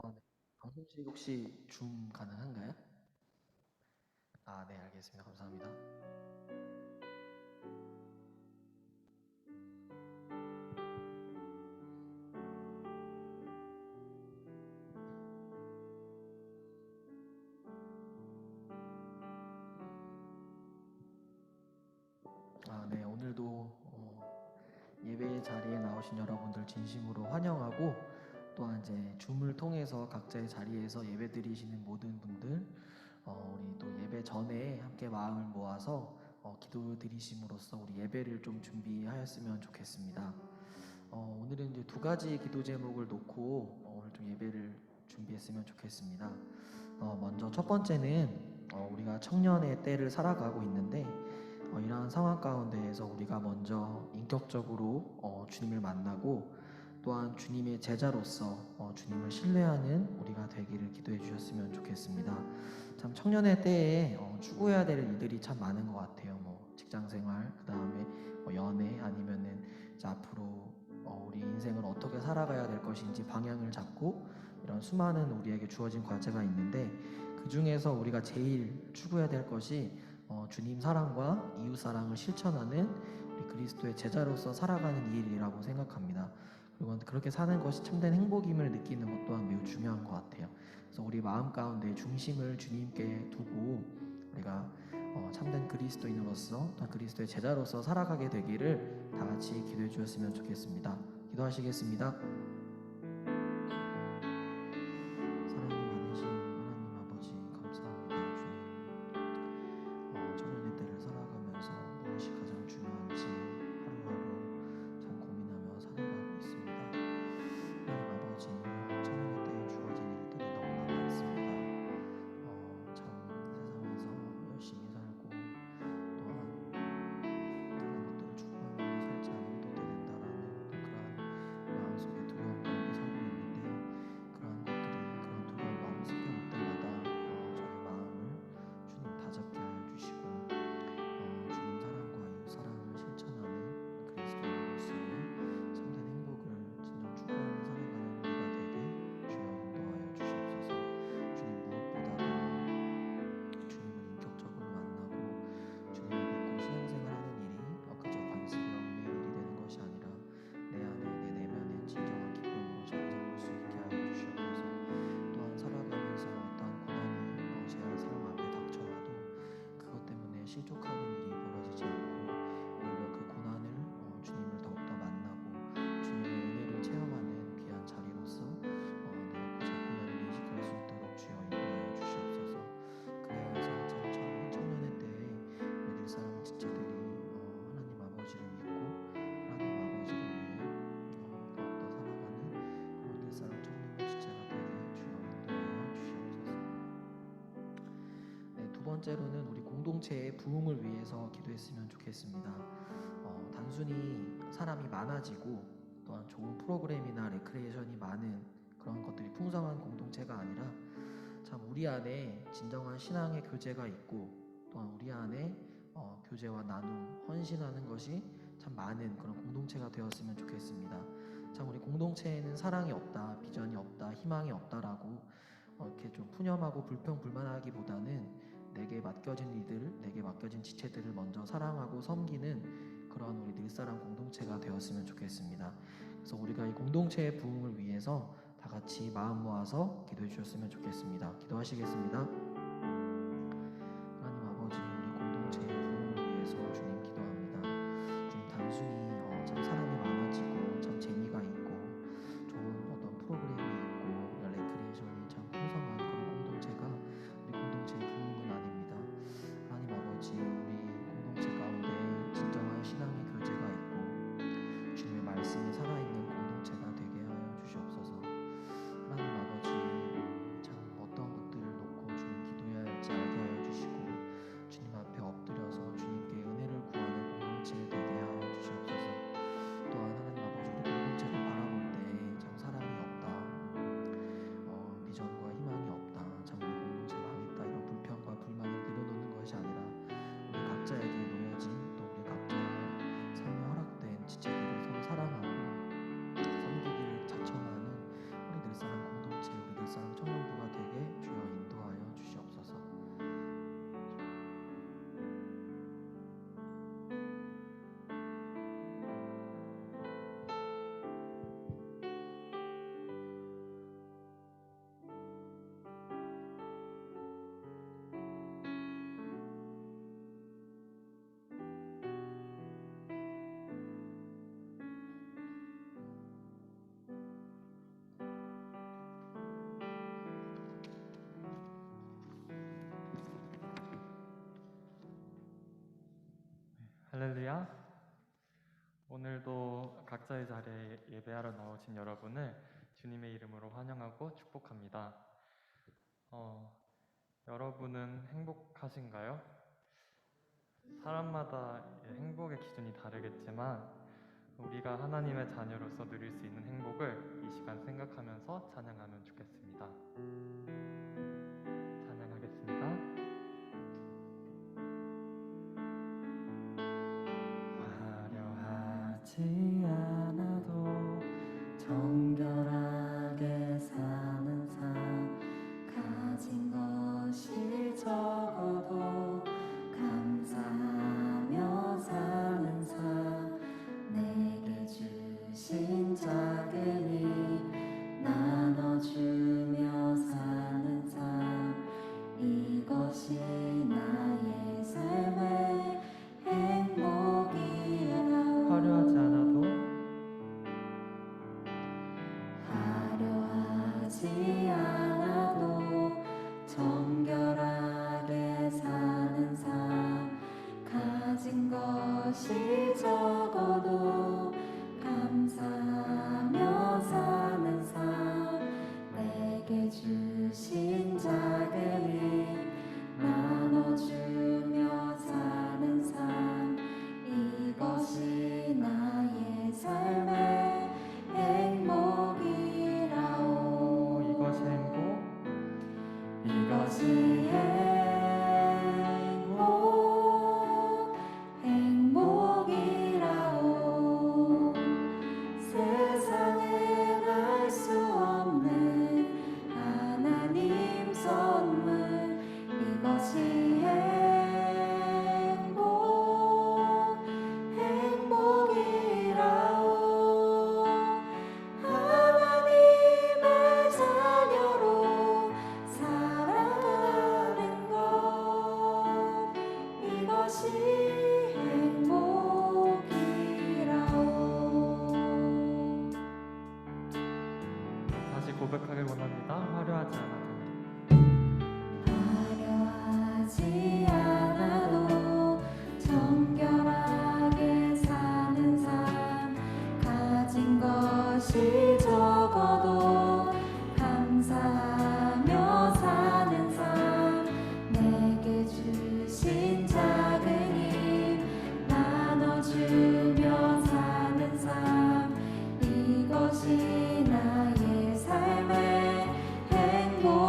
네. 방송실 혹시 줌 가능한가요? 네, 알겠습니다. 감사합니다. 네, 오늘도 예배 자리에 나오신 여러분들 진심으로 환영하고, 또한 이제 줌을 통해서 각자의 자리에서 예배 드리시는 모든 분들, 우리 또 예배 전에 함께 마음을 모아서 기도 드리심으로써 우리 예배를 좀 준비하였으면 좋겠습니다. 오늘은 이제 두 가지 기도 제목을 놓고 오늘 좀 예배를 준비했으면 좋겠습니다. 먼저 첫 번째는 우리가 청년의 때를 살아가고 있는데, 이러한 상황 가운데에서 우리가 먼저 인격적으로 주님을 만나고, 또한 주님의 제자로서 주님을 신뢰하는 우리가 되기를 기도해 주셨으면 좋겠습니다. 참 청년의 때에 추구해야 될 일들이 참 많은 것 같아요. 뭐 직장생활, 그 다음에 연애, 아니면은 이제 앞으로 우리 인생을 어떻게 살아가야 될 것인지 방향을 잡고, 이런 수많은 우리에게 주어진 과제가 있는데, 그 중에서 우리가 제일 추구해야 될 것이 주님 사랑과 이웃 사랑을 실천하는 우리 그리스도의 제자로서 살아가는 일이라고 생각합니다. 그리고 그렇게 사는 것이 참된 행복임을 느끼는 것 또한 매우 중요한 것 같아요. 그래서 우리 마음 가운데 중심을 주님께 두고 우리가 참된 그리스도인으로서, 또 그리스도의 제자로서 살아가게 되기를 다 같이 기도해 주셨으면 좋겠습니다. 기도하시겠습니다. 사랑이 많으신 하나님 아버지, 감사합니다. 주님, 청년의 때를 살아가면서 무엇이 가장 중요한지 하루하루 참 고민하며 살아가고 있습니다. 하나님 아버지, 청년의 때에 주어진 일들이 너무나 많습니다. 참 세상에서 열심히 살고, 또한 다른 것들을 추구하면서 살지 않아도 되는다라는 그러한 마음속에 두려움 가운데 살고 있는데, 그런 두려움 마음 스며올 때마다 저의 마음을 주님 다잡게 하여 주시고, 주님 사랑과 이웃 사랑을 실천하는 그리스도인으로서의 참된 행복을 진정 추구하며 살아가는 우리가 되게 주여 인도하여 주시옵소서. 주님, 무엇보다도 주님을 인격적으로 만나고 주님을 믿고 신앙생활하는 일이 그저 관습이 없는 일이 되는 것이 아니라 내 안에, 내 내면에 진정한 기쁨으로 자리 잡을 수 있게 하여 주시옵소서. 또한 살아가면서 어떠한 고난이 제 삶 앞에 닥쳐와도 그것 때문에 실족하는 일이 벌어지지 않고, 오히려 그 고난을 주님을 더욱더 만나고 주님의 은혜를 체험하는 귀한 자리로서 내가 그 고난을 인식할 수 있도록 주여 인도하여 주시옵소서. 그래야 해서 참 청년의 때에 우리 늘사랑 지체들이 하나님 아버지를 믿고 하나님 아버지를 위해 더욱더 살아가는 우리 늘사랑 청년의 지체가 되게 주여 인도하여 주시옵소서. 네, 두 번째로는 우리 공동체의 부흥을 위해서 기도했으면 좋겠습니다. 단순히 사람이 많아지고 또한 좋은 프로그램이나 레크레이션이 많은 그런 것들이 풍성한 공동체가 아니라, 참 우리 안에 진정한 신앙의 교제가 있고, 또한 우리 안에 교제와 나눔, 헌신하는 것이 참 많은 그런 공동체가 되었으면 좋겠습니다. 참 우리 공동체에는 사랑이 없다, 비전이 없다, 희망이 없다라고 이렇게 좀 푸념하고 불평불만하기보다는 내게 맡겨진 이들, 내게 맡겨진 지체들을 먼저 사랑하고 섬기는 그런 우리 늘사랑 공동체가 되었으면 좋겠습니다. 그래서 우리가 이 공동체의 부흥을 위해서 다 같이 마음 모아서 기도해 주셨으면 좋겠습니다. 기도하시겠습니다. 하나님 아버지, 우리 공동체의 부흥을 위해서 주님 기도합니다. 좀 단순히 참 사람이 많아지고 참 재미가 있고 좋은 어떤 프로그램이 있고 레크레이션이 참 풍성한 그런 공동체가 우리 공동체의 부흥은 아닙니다. 하나님 아버지, 우리 공동체 가운데 진정한 신앙의 교제가 있고 주님의 말씀이 살아있는 공동체가 되게 하여 주시옵소서. 하나님 아버지, 참 어떤 것들을 놓고 주님 옛사람 청년부가 되게 주여 인도하여 주시옵소서. 할렐루야. 오늘도 각자의 자리에 예배하러 나오신 여러분을 주님의 이름으로 환영하고 축복합니다. 여러분은 행복하신가요? 사람마다 행복의 기준이 다르겠지만 우리가 하나님의 자녀로서 누릴 수 있는 행복을 이 시간 생각하면서 찬양하면 좋겠습니다. 찬양하겠습니다. 화려하지 않아도 정결하게 사는 삶, 가진 것이 적어도 감사하며 사는 삶, 내게 주신 작은 힘 나눠주며 사는 삶, 이것이 나의 삶의 행복이라. 화려하지 않아도 정결하게 사는 삶, 가진 것이 적어도 감사하며 사는 삶, 내게 주신 작은 힘 나눠주며 사는 삶, 이것이 나의 삶의 행복이라오. 이것이 행복, 이것이 행복이라오. 세상에 알 수 없는 하나님 선물, 이것이 행복이라오. 하나님의 자녀로 살아가는 것, 이것이 행복이라오. 다시 고백하길 원합니다. 화려하지 않아도. 화려하지 않아도 정결하게 사는 삶, 가진 것이 적어도 감사하며 사는 삶, 내게 주신 작은 힘 나눠주며 사는 삶, 이것이 나의 삶의 행복.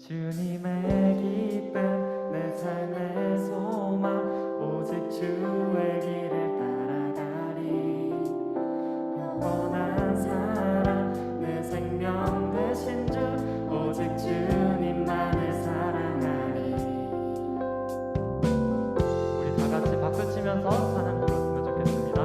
주님의 기쁨 내 삶의 소망 오직 주의 길을 따라가리. 영원한 사랑 내 생명 되신 주 오직 주님만을 사랑하리. 우리 다 같이 박수 치면서 찬양 불렀으면 좋겠습니다.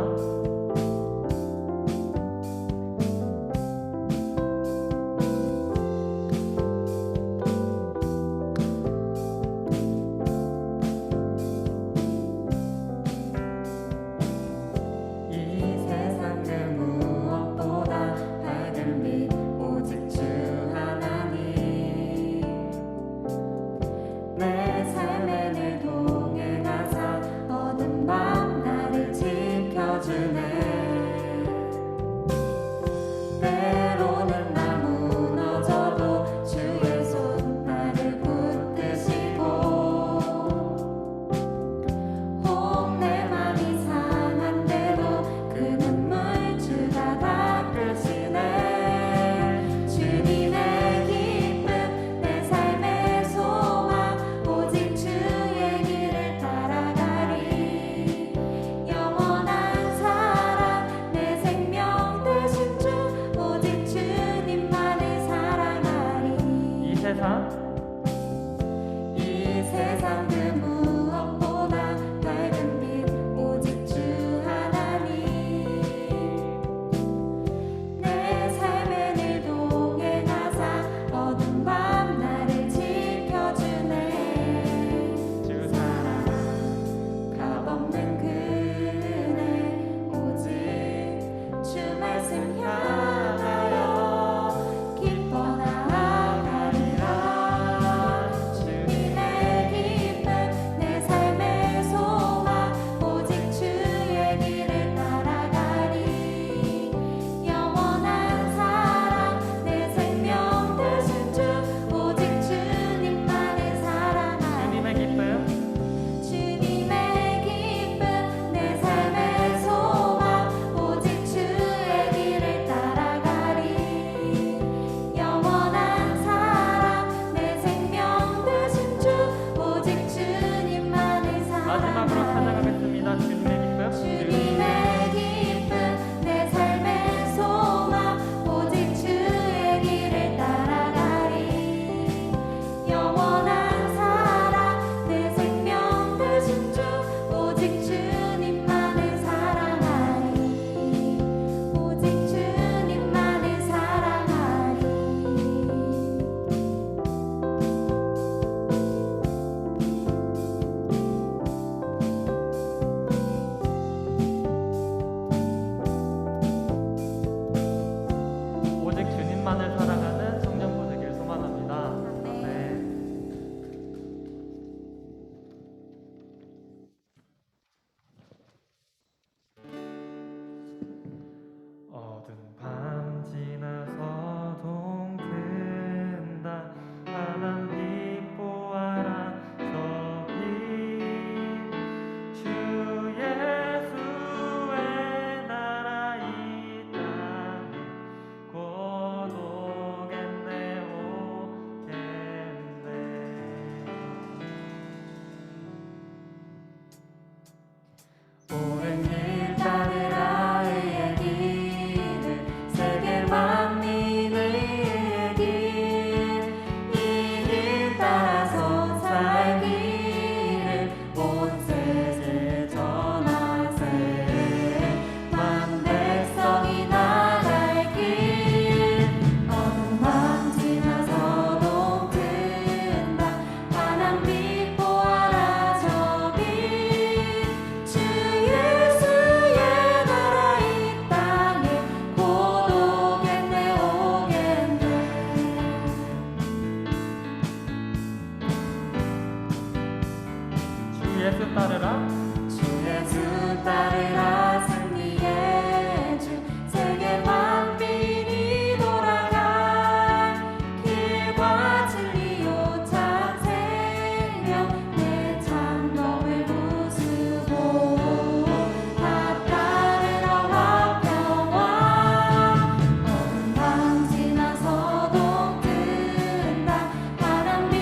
이 세상 그 무엇보다 밝은 빛 오직 주 하나님. 내 삶의 늘 동행하사 어두운 밤 나를 지켜주네. 주 사랑 값없는 그네 오직 주 말씀 향하여 기뻐 사랑하는 청년부 되길 소망합니다. 아멘. 어두운 밤 지나서 동튼다 환한 빛 보아라 저 빛 주 예수의 나라 이 땅에 곧 오겠네 오겠네. 옳은 길 따르라 의의 길을 세계 만민의 길 이 길 따라서 살기를 온 세계 전하세. 만 백성이 나갈 길 어두운 밤 지나서 동튼다 환한 빛 보아라 저 빛 주 예수의 나라 이 땅에 곧 오겠네 오겠네. 주 예수 따르라 주 예수 따르라 승리의 주 세계 만민이 돌아갈 길과 진리요 참 생명 내 장벽을 부수고 다 따르라 화평왕. 어두운 밤 지나서 동튼다 환한 빛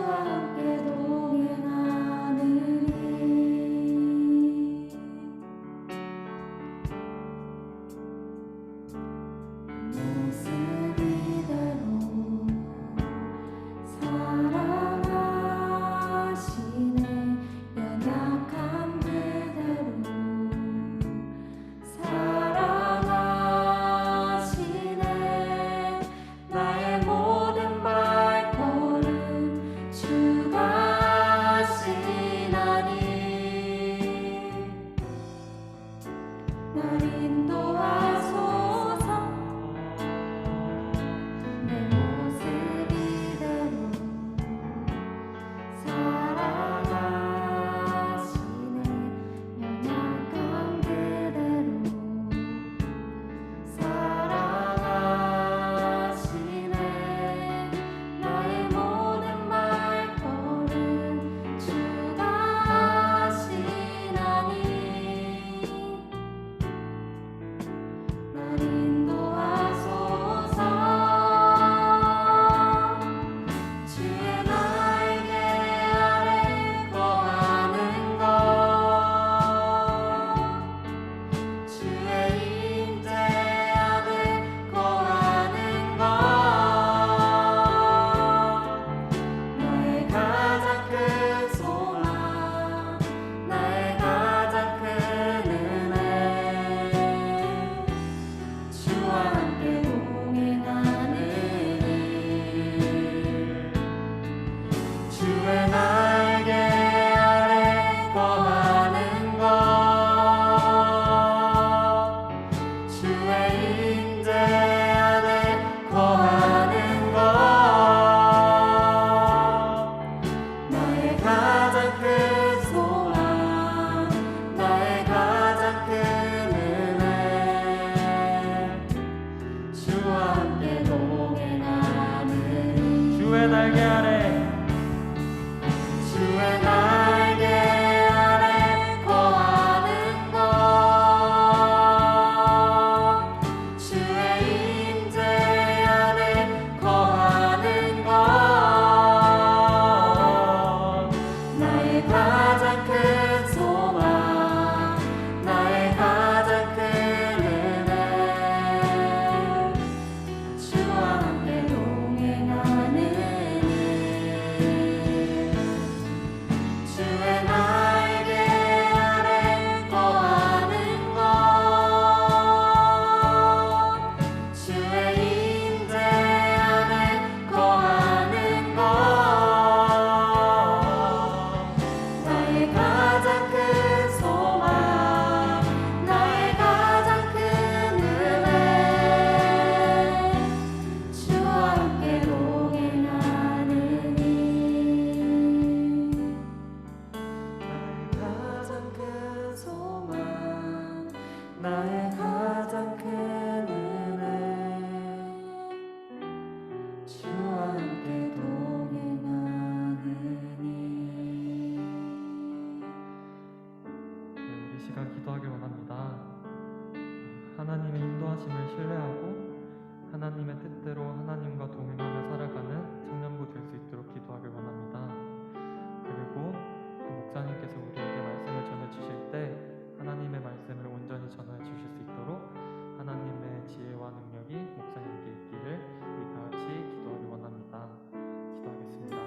주와 함께 동행하느니 모습 이대로 사랑하시네 연약함 그대로 사랑하시네 나의 모든 발걸음 주가 하시나니 날 인도하소서 내 모습 이대로 사랑하시네 연약함 그대로 사랑하시네 나의 모든 발걸음 주가 하시나니 날 인도하소서 주의 날개 아래 거하는 것 주의 임재 아래 거하는 것 나의 가장 큰 소망 나의 가장 큰 은혜 주와 함께 동행하느니 주의 날개 아래 거하는 것 주의 임재 안에 거하는 것 나의 가장 큰 소망 나의 가장 큰 은혜 주와 함께 동행하느니 주의 날개 아래 주의 날개 아래 거하는 것 주의 임재 안에 거하는 것 나의 가장 큰 소망 나의 가장 큰 은혜 주와 함께 동행하느니 주의 날개 아래 거하는 것 주의 임재 안에 거하는 것 나의 가장 큰 소망 나의 가장 큰 은혜 주와 함께 동행하느니 나의 가장 큰 소망 나의 가장 큰 은혜 주와 함께 동행하느니 우리 시간 기도하길 원합니다. 하나님의 인도하심을 신뢰하고 하나님의 뜻대로 하나님과 동행하며 살아가는 청년부 될 수 있도록 기도하길 원합니다. 그리고 또 목사님께서 우리에게 말씀을 전해주실 때 하나님의 말씀을 온전히 전해 주실 수 있도록 하나님의 지혜와 능력이 목사님께 있기를 우리 다 같이 기도하길 원합니다. 기도하겠습니다.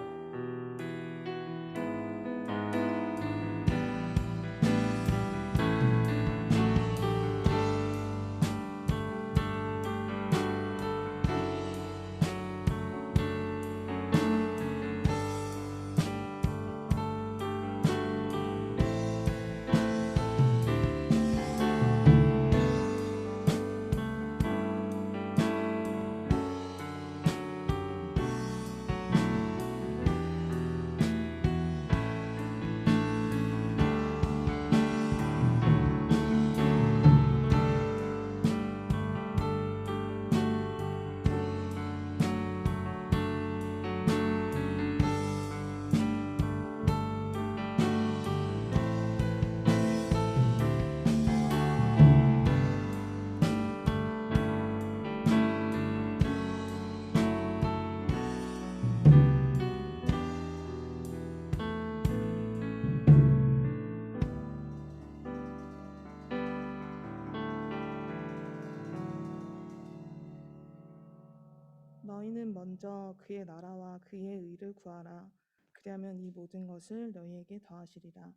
먼저 그의 나라와 그의 의를 구하라. 그리하면 이 모든 것을 너희에게 더하시리라.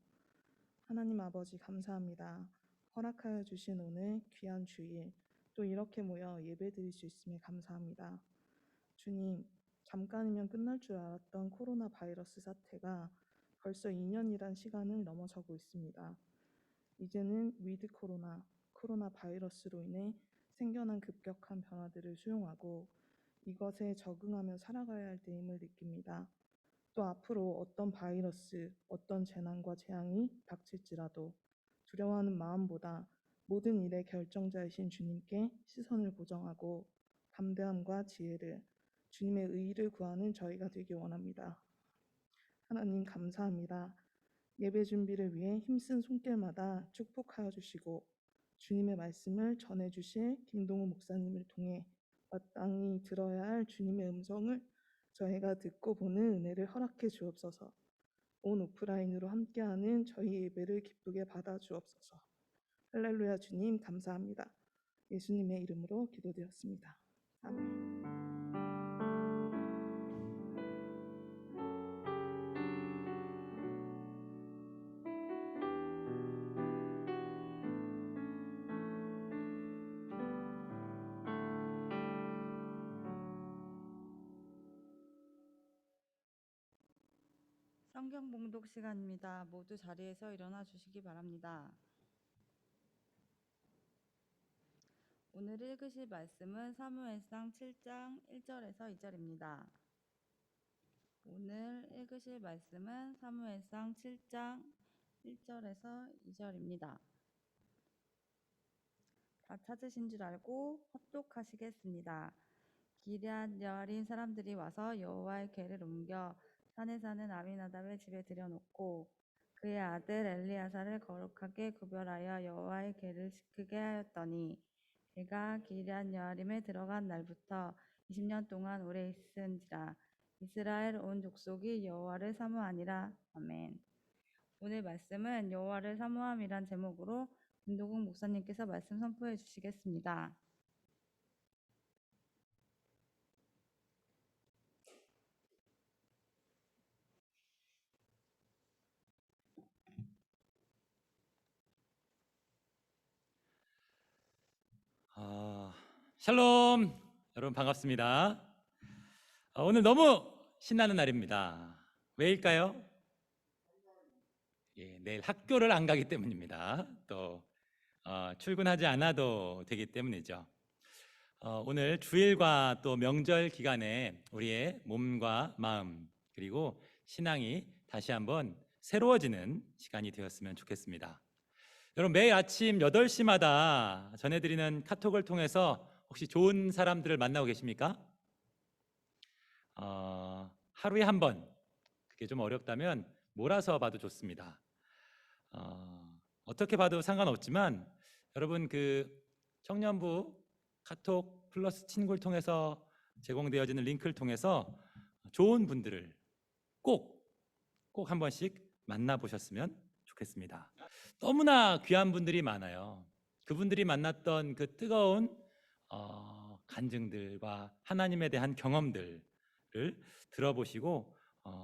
하나님 아버지 감사합니다. 허락하여 주신 오늘 귀한 주일, 또 이렇게 모여 예배드릴 수 있음에 감사합니다. 주님, 잠깐이면 끝날 줄 알았던 코로나 바이러스 사태가 벌써 2년이란 시간을 넘어서고 있습니다. 이제는 위드 코로나 바이러스로 인해 생겨난 급격한 변화들을 수용하고 이것에 적응하며 살아가야 할 때임을 느낍니다. 또 앞으로 어떤 바이러스, 어떤 재난과 재앙이 닥칠지라도 두려워하는 마음보다 모든 일의 결정자이신 주님께 시선을 고정하고 담대함과 지혜를, 주님의 의를 구하는 저희가 되기 원합니다. 하나님 감사합니다. 예배 준비를 위해 힘쓴 손길마다 축복하여 주시고 주님의 말씀을 전해주실 김동우 목사님을 통해 마땅히 들어야 할 주님의 음성을 저희가 듣고 보는 은혜를 허락해 주옵소서. 온 오프라인으로 함께하는 저희 예배를 기쁘게 받아 주옵소서. 할렐루야. 주님 감사합니다. 예수님의 이름으로 기도드렸습니다. 아멘. 성경 봉독 시간입니다. 모두 자리에서 일어나 주시기 바랍니다. 오늘 읽으실 말씀은 사무엘상 7장 1절에서 2절입니다. 오늘 읽으실 말씀은 사무엘상 7장 1절에서 2절입니다. 다 찾으신 줄 알고 합독하시겠습니다. 기럇 여아린 사람들이 와서 여호와의 궤를 옮겨 산에 사는 아미나답의 집에 들여놓고 그의 아들 엘리야사를 거룩하게 구별하여 여호와의 궤를 지키게 하였더니 그가 기럇 여아림에 들어간 날부터 20년 동안 오래 있은지라. 이스라엘 온 족속이 여호와를 사모하니라. 아멘. 오늘 말씀은 여호와를 사모함이란 제목으로 김도국 목사님께서 말씀 선포해 주시겠습니다. 샬롬, 여러분 반갑습니다. 오늘 너무 신나는 날입니다. 왜일까요? 내일 학교를 안 가기 때문입니다. 또 출근하지 않아도 되기 때문이죠. 오늘 주일과 또 명절 기간에 우리의 몸과 마음 그리고 신앙이 다시 한번 새로워지는 시간이 되었으면 좋겠습니다. 여러분, 매일 아침 8시마다 전해드리는 카톡을 통해서 혹시 좋은 사람들을 만나고 계십니까? 하루에 한 번, 그게 좀 어렵다면 몰아서 봐도 좋습니다. 어떻게 봐도 상관없지만 여러분, 그 청년부 카톡 플러스 친구를 통해서 제공되어지는 링크를 통해서 좋은 분들을 꼭 한 번씩 만나보셨으면 좋겠습니다. 너무나 귀한 분들이 많아요. 그분들이 만났던 그 뜨거운 간증들과 하나님에 대한 경험들을 들어보시고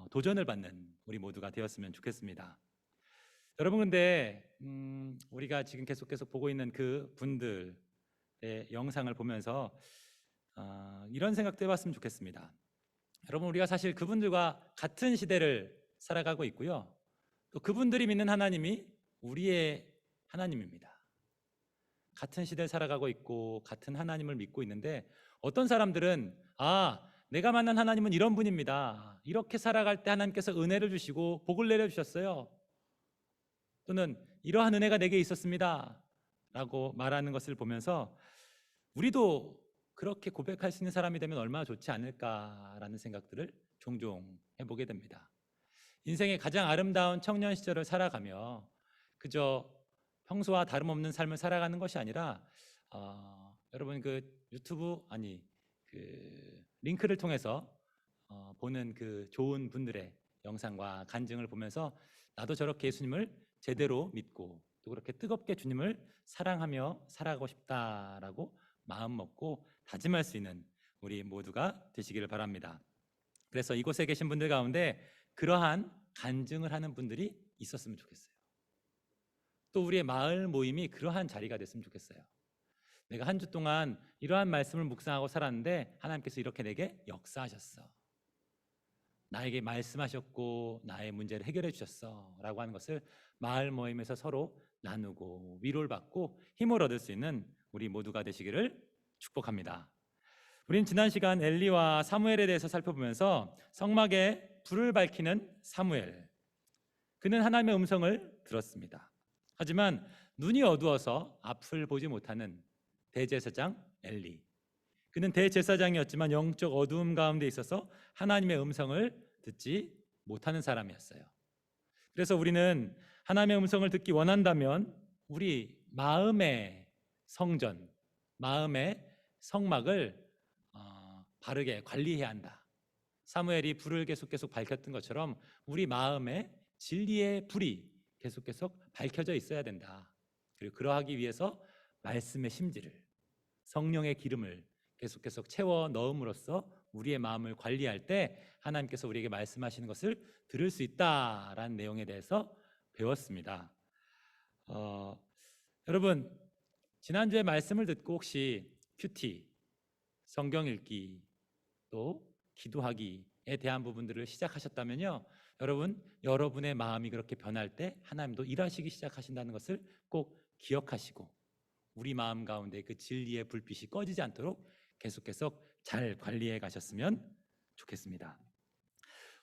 도전을 받는 우리 모두가 되었으면 좋겠습니다. 여러분, 근데 우리가 지금 계속 보고 있는 그 분들의 영상을 보면서 이런 생각도 해봤으면 좋겠습니다. 여러분, 우리가 사실 그분들과 같은 시대를 살아가고 있고요, 또 그분들이 믿는 하나님이 우리의 하나님입니다. 같은 시대를 살아가고 있고 같은 하나님을 믿고 있는데, 어떤 사람들은 내가 만난 하나님은 이런 분입니다, 이렇게 살아갈 때 하나님께서 은혜를 주시고 복을 내려주셨어요, 또는 이러한 은혜가 내게 있었습니다 라고 말하는 것을 보면서 우리도 그렇게 고백할 수 있는 사람이 되면 얼마나 좋지 않을까라는 생각들을 종종 해보게 됩니다. 인생의 가장 아름다운 청년 시절을 살아가며 그저 평소와 다름없는 삶을 살아가는 것이 아니라 여러분, 그 유튜브 그 링크를 통해서 보는 그 좋은 분들의 영상과 간증을 보면서 나도 저렇게 예수님을 제대로 믿고 또 그렇게 뜨겁게 주님을 사랑하며 살아가고 싶다라고 마음 먹고 다짐할 수 있는 우리 모두가 되시기를 바랍니다. 그래서 이곳에 계신 분들 가운데 그러한 간증을 하는 분들이 있었으면 좋겠어요. 또 우리의 마을 모임이 그러한 자리가 됐으면 좋겠어요. 내가 한 주 동안 이러한 말씀을 묵상하고 살았는데 하나님께서 이렇게 내게 역사하셨어. 나에게 말씀하셨고 나의 문제를 해결해 주셨어 라고 하는 것을 마을 모임에서 서로 나누고 위로를 받고 힘을 얻을 수 있는 우리 모두가 되시기를 축복합니다. 우린 지난 시간 엘리와 사무엘에 대해서 살펴보면서 성막에 불을 밝히는 사무엘, 그는 하나님의 음성을 들었습니다. 하지만 눈이 어두워서 앞을 보지 못하는 대제사장 엘리, 그는 대제사장이었지만 영적 어두움 가운데 있어서 하나님의 음성을 듣지 못하는 사람이었어요. 그래서 우리는 하나님의 음성을 듣기 원한다면 우리 마음의 성전, 마음의 성막을 바르게 관리해야 한다. 사무엘이 불을 계속 밝혔던 것처럼 우리 마음에 진리의 불이 계속 밝혀져 있어야 된다. 그리고 그러하기 위해서 말씀의 심지를, 성령의 기름을 계속 채워 넣음으로써 우리의 마음을 관리할 때 하나님께서 우리에게 말씀하시는 것을 들을 수 있다라는 내용에 대해서 배웠습니다. 여러분, 지난주에 말씀을 듣고 혹시 큐티, 성경 읽기, 또 기도하기에 대한 부분들을 시작하셨다면요, 여러분의 마음이 그렇게 변할 때 하나님도 일하시기 시작하신다는 것을 꼭 기억하시고 우리 마음 가운데 그 진리의 불빛이 꺼지지 않도록 계속 잘 관리해 가셨으면 좋겠습니다.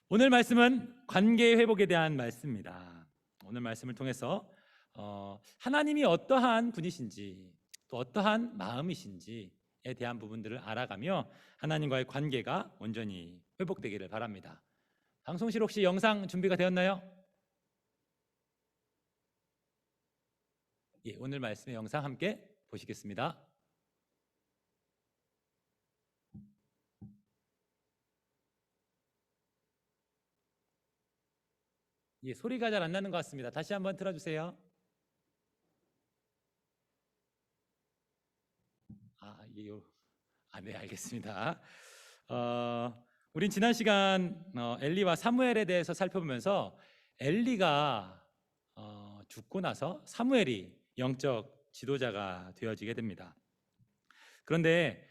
오늘 말씀은 관계 회복에 대한 말씀입니다. 오늘 말씀을 통해서 하나님이 어떠한 분이신지 또 어떠한 마음이신지에 대한 부분들을 알아가며 하나님과의 관계가 온전히 회복되기를 바랍니다. 방송실 혹시 영상 준비가 되었나요? 예, 오늘 말씀의 영상 함께 보시겠습니다. 예, 소리가 잘 안 나는 것 같습니다. 다시 한번 틀어주세요. 네, 알겠습니다. 우린 지난 시간 엘리와 사무엘에 대해서 살펴보면서 엘리가 죽고 나서 사무엘이 영적 지도자가 되어지게 됩니다. 그런데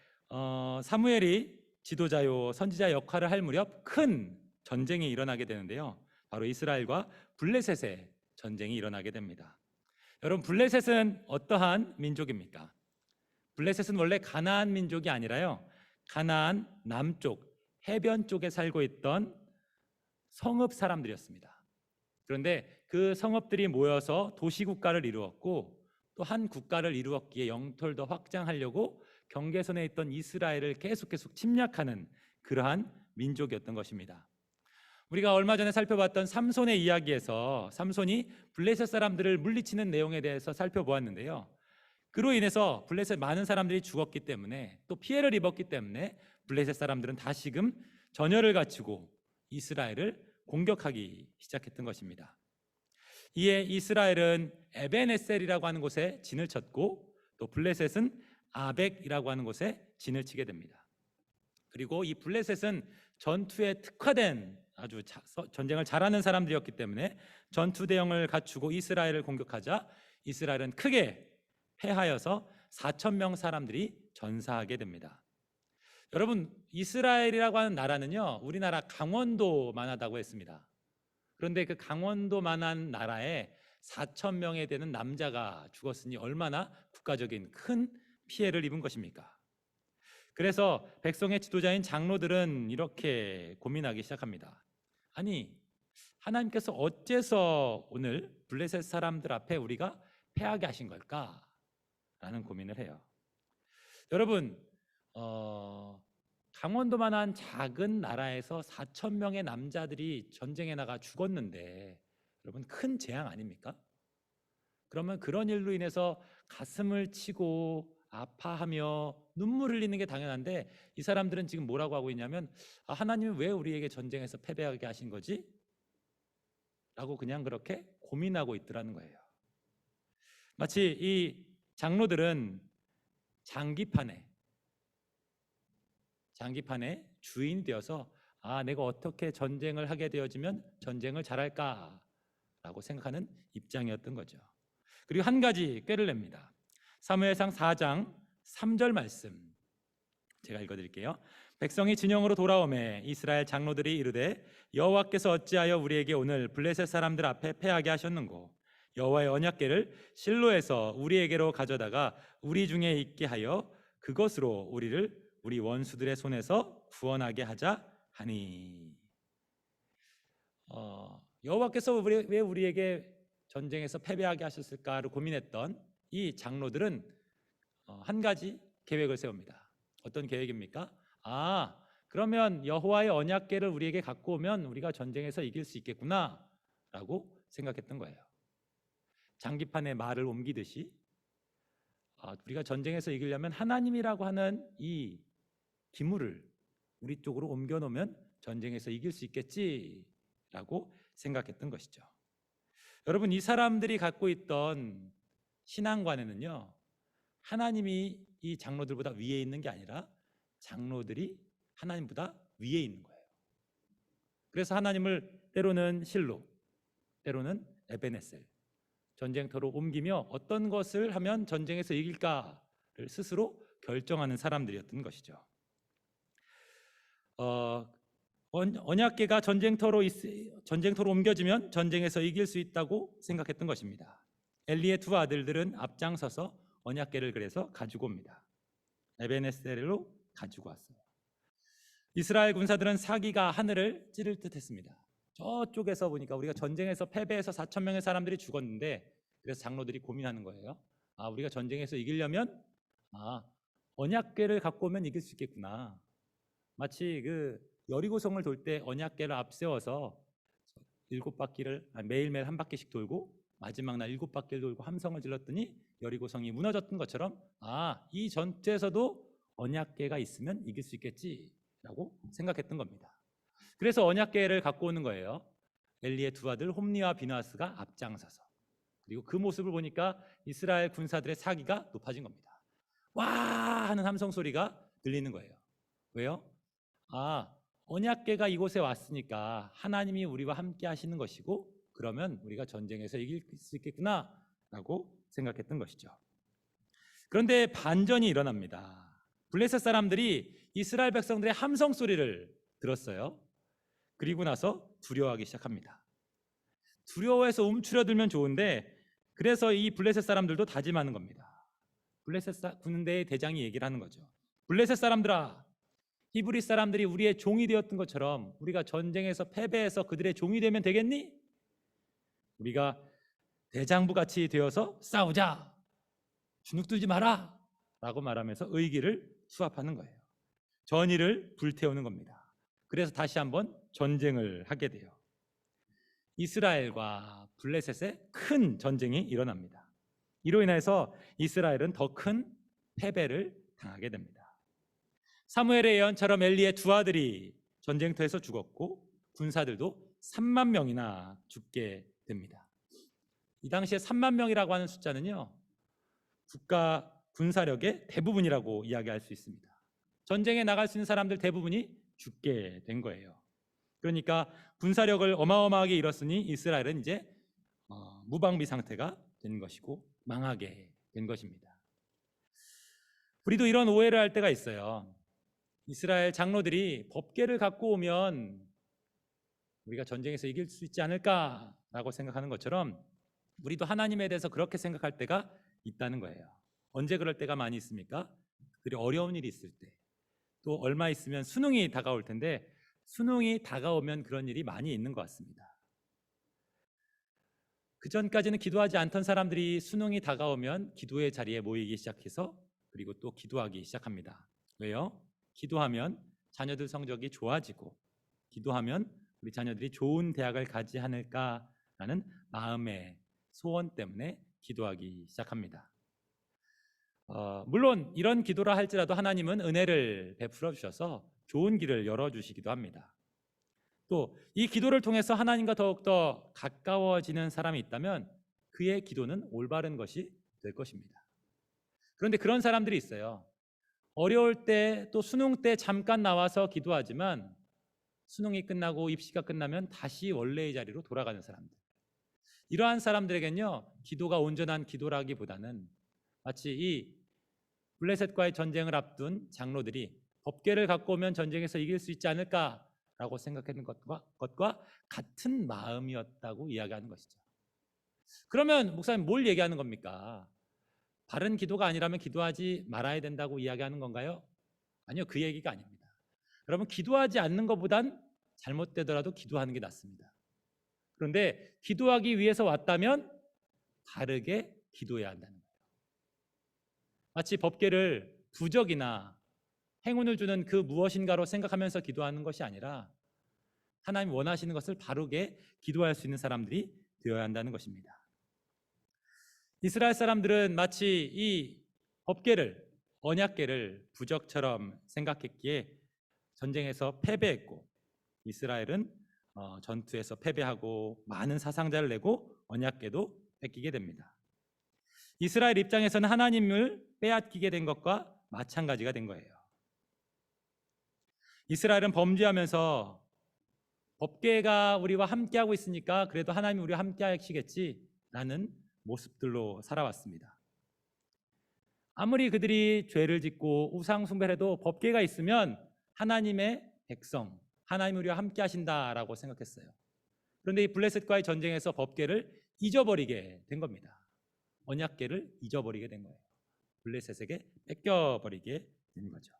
사무엘이 지도자요 선지자 역할을 할 무렵 큰 전쟁이 일어나게 되는데요, 바로 이스라엘과 블레셋의 전쟁이 일어나게 됩니다. 여러분, 블레셋은 어떠한 민족입니까? 블레셋은 원래 가나안 민족이 아니라요, 가나안 남쪽 해변 쪽에 살고 있던 성읍 사람들이었습니다. 그런데 그 성읍들이 모여서 도시국가를 이루었고 또 한 국가를 이루었기에 영토를 더 확장하려고 경계선에 있던 이스라엘을 계속 침략하는 그러한 민족이었던 것입니다. 우리가 얼마 전에 살펴봤던 삼손의 이야기에서 삼손이 블레셋 사람들을 물리치는 내용에 대해서 살펴보았는데요, 그로 인해서 블레셋 많은 사람들이 죽었기 때문에 또 피해를 입었기 때문에 블레셋 사람들은 다시금 전열을 갖추고 이스라엘을 공격하기 시작했던 것입니다. 이에 이스라엘은 에벤에셀이라고 하는 곳에 진을 쳤고 또 블레셋은 아벡이라고 하는 곳에 진을 치게 됩니다. 그리고 이 블레셋은 전투에 특화된 아주 전쟁을 잘하는 사람들이었기 때문에 전투 대형을 갖추고 이스라엘을 공격하자 이스라엘은 크게 패하여서 4,000명 사람들이 전사하게 됩니다. 여러분, 이스라엘이라고 하는 나라는요, 우리나라 강원도만 하다고 했습니다. 그런데 그 강원도만한 나라에 4,000명에 되는 남자가 죽었으니 얼마나 국가적인 큰 피해를 입은 것입니까? 그래서 백성의 지도자인 장로들은 이렇게 고민하기 시작합니다. 아니, 하나님께서 어째서 오늘 블레셋 사람들 앞에 우리가 패하게 하신 걸까? 라는 고민을 해요. 여러분, 강원도만한 작은 나라에서 4,000명의 남자들이 전쟁에 나가 죽었는데 여러분, 큰 재앙 아닙니까? 그러면 그런 일로 인해서 가슴을 치고 아파하며 눈물 흘리는 게 당연한데 이 사람들은 지금 뭐라고 하고 있냐면, 하나님은 왜 우리에게 전쟁에서 패배하게 하신 거지? 라고 그냥 그렇게 고민하고 있더라는 거예요. 마치 이 장로들은 장기판의 주인이 되어서 내가 어떻게 전쟁을 하게 되어지면 전쟁을 잘할까라고 생각하는 입장이었던 거죠. 그리고 한 가지 꾀를 냅니다. 사무엘상 4장 3절 말씀 제가 읽어드릴게요. 백성이 진영으로 돌아오매 이스라엘 장로들이 이르되 여호와께서 어찌하여 우리에게 오늘 블레셋 사람들 앞에 패하게 하셨는고 여호와의 언약궤를 실로에서 우리에게로 가져다가 우리 중에 있게 하여 그것으로 우리를 우리 원수들의 손에서 구원하게 하자 하니. 여호와께서 왜 우리에게 전쟁에서 패배하게 하셨을까를 고민했던 이 장로들은 한 가지 계획을 세웁니다. 어떤 계획입니까? 그러면 여호와의 언약궤를 우리에게 갖고 오면 우리가 전쟁에서 이길 수 있겠구나라고 생각했던 거예요. 장기판에 말을 옮기듯이 우리가 전쟁에서 이기려면 하나님이라고 하는 이 기물을 우리 쪽으로 옮겨놓으면 전쟁에서 이길 수 있겠지라고 생각했던 것이죠. 여러분, 이 사람들이 갖고 있던 신앙관에는요, 하나님이 이 장로들보다 위에 있는 게 아니라 장로들이 하나님보다 위에 있는 거예요. 그래서 하나님을 때로는 실로, 때로는 에베네셀, 전쟁터로 옮기며 어떤 것을 하면 전쟁에서 이길까를 스스로 결정하는 사람들이었던 것이죠. 언약궤가 전쟁터로 옮겨지면 전쟁에서 이길 수 있다고 생각했던 것입니다. 엘리의 두 아들들은 앞장서서 언약궤를 그래서 가지고 옵니다. 에베네셀로 가지고 왔어요. 이스라엘 군사들은 사기가 하늘을 찌를 듯했습니다. 저쪽에서 보니까 우리가 전쟁에서 패배해서 4천 명의 사람들이 죽었는데, 그래서 장로들이 고민하는 거예요. 우리가 전쟁에서 이기려면 언약궤를 갖고 오면 이길 수 있겠구나. 마치 그 여리고성을 돌 때 언약궤를 앞세워서 7바퀴를 매일매일 한 바퀴씩 돌고 마지막 날 7바퀴를 돌고 함성을 질렀더니 여리고성이 무너졌던 것처럼 이 전투에서도 언약궤가 있으면 이길 수 있겠지라고 생각했던 겁니다. 그래서 언약궤를 갖고 오는 거예요. 엘리의 두 아들 홈니와 비느하스가 앞장서서. 그리고 그 모습을 보니까 이스라엘 군사들의 사기가 높아진 겁니다. 와 하는 함성 소리가 들리는 거예요. 왜요? 언약궤가 이곳에 왔으니까 하나님이 우리와 함께 하시는 것이고, 그러면 우리가 전쟁에서 이길 수 있겠구나 라고 생각했던 것이죠. 그런데 반전이 일어납니다. 블레셋 사람들이 이스라엘 백성들의 함성 소리를 들었어요. 그리고 나서 두려워하기 시작합니다. 두려워해서 움츠러들면 좋은데, 그래서 이 블레셋 사람들도 다짐하는 겁니다. 블레셋 군대의 대장이 얘기를 하는 거죠. 블레셋 사람들아, 히브리 사람들이 우리의 종이 되었던 것처럼 우리가 전쟁에서 패배해서 그들의 종이 되면 되겠니? 우리가 대장부 같이 되어서 싸우자, 주눅들지 마라 라고 말하면서 의기를 수합하는 거예요. 전의를 불태우는 겁니다. 그래서 다시 한번 전쟁을 하게 돼요. 이스라엘과 블레셋의 큰 전쟁이 일어납니다. 이로 인해서 이스라엘은 더 큰 패배를 당하게 됩니다. 사무엘의 예언처럼 엘리의 두 아들이 전쟁터에서 죽었고 군사들도 3만 명이나 죽게 됩니다. 이 당시에 3만 명이라고 하는 숫자는요, 국가 군사력의 대부분이라고 이야기할 수 있습니다. 전쟁에 나갈 수 있는 사람들 대부분이 죽게 된 거예요. 그러니까 군사력을 어마어마하게 잃었으니 이스라엘은 이제 무방비 상태가 된 것이고 망하게 된 것입니다. 우리도 이런 오해를 할 때가 있어요. 이스라엘 장로들이 법궤를 갖고 오면 우리가 전쟁에서 이길 수 있지 않을까라고 생각하는 것처럼 우리도 하나님에 대해서 그렇게 생각할 때가 있다는 거예요. 언제 그럴 때가 많이 있습니까? 그리고 어려운 일이 있을 때, 또 얼마 있으면 수능이 다가올 텐데 수능이 다가오면 그런 일이 많이 있는 것 같습니다. 그 전까지는 기도하지 않던 사람들이 수능이 다가오면 기도의 자리에 모이기 시작해서 그리고 또 기도하기 시작합니다. 왜요? 기도하면 자녀들 성적이 좋아지고, 기도하면 우리 자녀들이 좋은 대학을 가지 않을까라는 마음의 소원 때문에 기도하기 시작합니다. 물론 이런 기도라 할지라도 하나님은 은혜를 베풀어 주셔서 좋은 길을 열어주시기도 합니다. 또 이 기도를 통해서 하나님과 더욱더 가까워지는 사람이 있다면 그의 기도는 올바른 것이 될 것입니다. 그런데 그런 사람들이 있어요. 어려울 때 또 수능 때 잠깐 나와서 기도하지만 수능이 끝나고 입시가 끝나면 다시 원래의 자리로 돌아가는 사람들. 이러한 사람들에겐요, 기도가 온전한 기도라기보다는 마치 이 블레셋과의 전쟁을 앞둔 장로들이 법궤를 갖고 오면 전쟁에서 이길 수 있지 않을까라고 생각하는 것과 같은 마음이었다고 이야기하는 것이죠. 그러면 목사님 뭘 얘기하는 겁니까? 바른 기도가 아니라면 기도하지 말아야 된다고 이야기하는 건가요? 아니요, 그 얘기가 아닙니다. 여러분, 기도하지 않는 것보단 잘못되더라도 기도하는 게 낫습니다. 그런데 기도하기 위해서 왔다면 바르게 기도해야 한다는 거예요. 마치 법궤를 부적이나 행운을 주는 그 무엇인가로 생각하면서 기도하는 것이 아니라 하나님 원하시는 것을 바르게 기도할 수 있는 사람들이 되어야 한다는 것입니다. 이스라엘 사람들은 마치 이 법궤를, 언약궤를 부적처럼 생각했기에 전쟁에서 패배했고, 이스라엘은 전투에서 패배하고 많은 사상자를 내고 언약궤도 뺏기게 됩니다. 이스라엘 입장에서는 하나님을 빼앗기게 된 것과 마찬가지가 된 거예요. 이스라엘은 범죄하면서 법궤가 우리와 함께하고 있으니까 그래도 하나님이 우리와 함께 하시겠지라는 모습들로 살아왔습니다. 아무리 그들이 죄를 짓고 우상 숭배를 해도 법궤가 있으면 하나님의 백성, 하나님 우리와 함께 하신다라고 생각했어요. 그런데 이 블레셋과의 전쟁에서 법궤를 잊어버리게 된 겁니다. 언약궤를 잊어버리게 된 거예요. 블레셋에게 뺏겨버리게 된 거죠.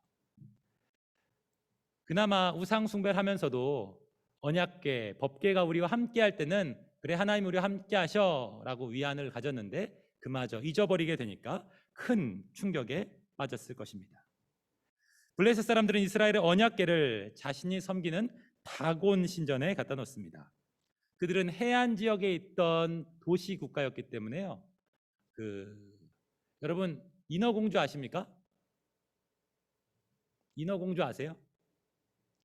그나마 우상 숭배를 하면서도 언약궤, 법궤가 우리와 함께 할 때는 그래 하나님 우리와 함께 하셔라고 위안을 가졌는데 그마저 잊어버리게 되니까 큰 충격에 빠졌을 것입니다. 블레셋 사람들은 이스라엘의 언약궤를 자신이 섬기는 다곤 신전에 갖다 놓습니다. 그들은 해안 지역에 있던 도시 국가였기 때문에요. 여러분 인어공주 아십니까? 인어공주 아세요?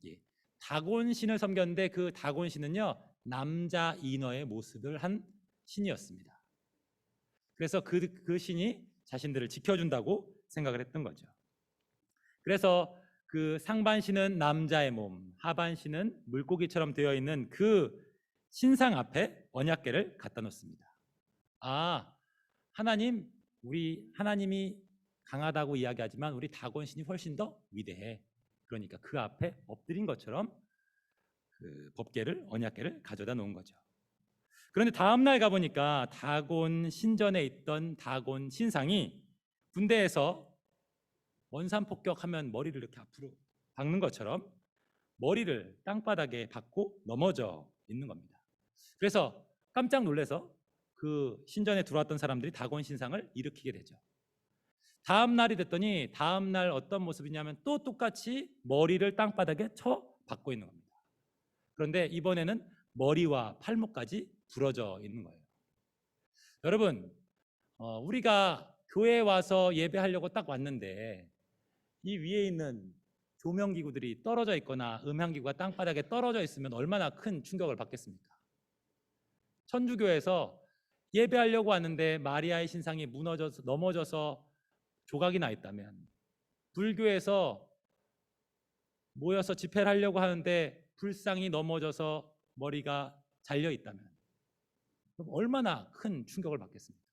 예. 다곤 신을 섬겼는데 그 다곤 신은요, 남자 인어의 모습을 한 신이었습니다. 그래서 그 신이 자신들을 지켜준다고 생각을 했던 거죠. 그래서 그 상반신은 남자의 몸, 하반신은 물고기처럼 되어 있는 그 신상 앞에 언약궤를 갖다 놓습니다. 하나님, 우리 하나님이 강하다고 이야기하지만 우리 다곤신이 훨씬 더 위대해. 그러니까 그 앞에 엎드린 것처럼 그 법궤를, 언약궤를 가져다 놓은 거죠. 그런데 다음 날 가보니까 다곤 신전에 있던 다곤 신상이 군대에서 원산 폭격하면 머리를 이렇게 앞으로 박는 것처럼 머리를 땅바닥에 박고 넘어져 있는 겁니다. 그래서 깜짝 놀라서 그 신전에 들어왔던 사람들이 다곤 신상을 일으키게 되죠. 다음 날이 됐더니 다음 날 어떤 모습이냐면 또 똑같이 머리를 땅바닥에 쳐 박고 있는 겁니다. 그런데 이번에는 머리와 팔목까지 부러져 있는 거예요. 여러분, 우리가 교회에 와서 예배하려고 딱 왔는데 이 위에 있는 조명기구들이 떨어져 있거나 음향기구가 땅바닥에 떨어져 있으면 얼마나 큰 충격을 받겠습니까? 천주교에서 예배하려고 왔는데 마리아의 신상이 무너져서 넘어져서 조각이 나 있다면, 불교에서 모여서 집회를 하려고 하는데 불상이 넘어져서 머리가 잘려 있다면 그럼 얼마나 큰 충격을 받겠습니까?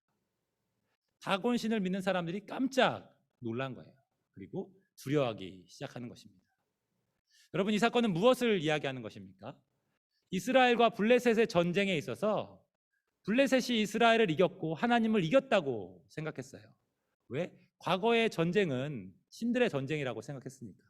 다곤신을 믿는 사람들이 깜짝 놀란 거예요. 그리고 두려워하기 시작하는 것입니다. 여러분, 이 사건은 무엇을 이야기하는 것입니까? 이스라엘과 블레셋의 전쟁에 있어서 블레셋이 이스라엘을 이겼고 하나님을 이겼다고 생각했어요. 왜? 과거의 전쟁은 신들의 전쟁이라고 생각했으니까.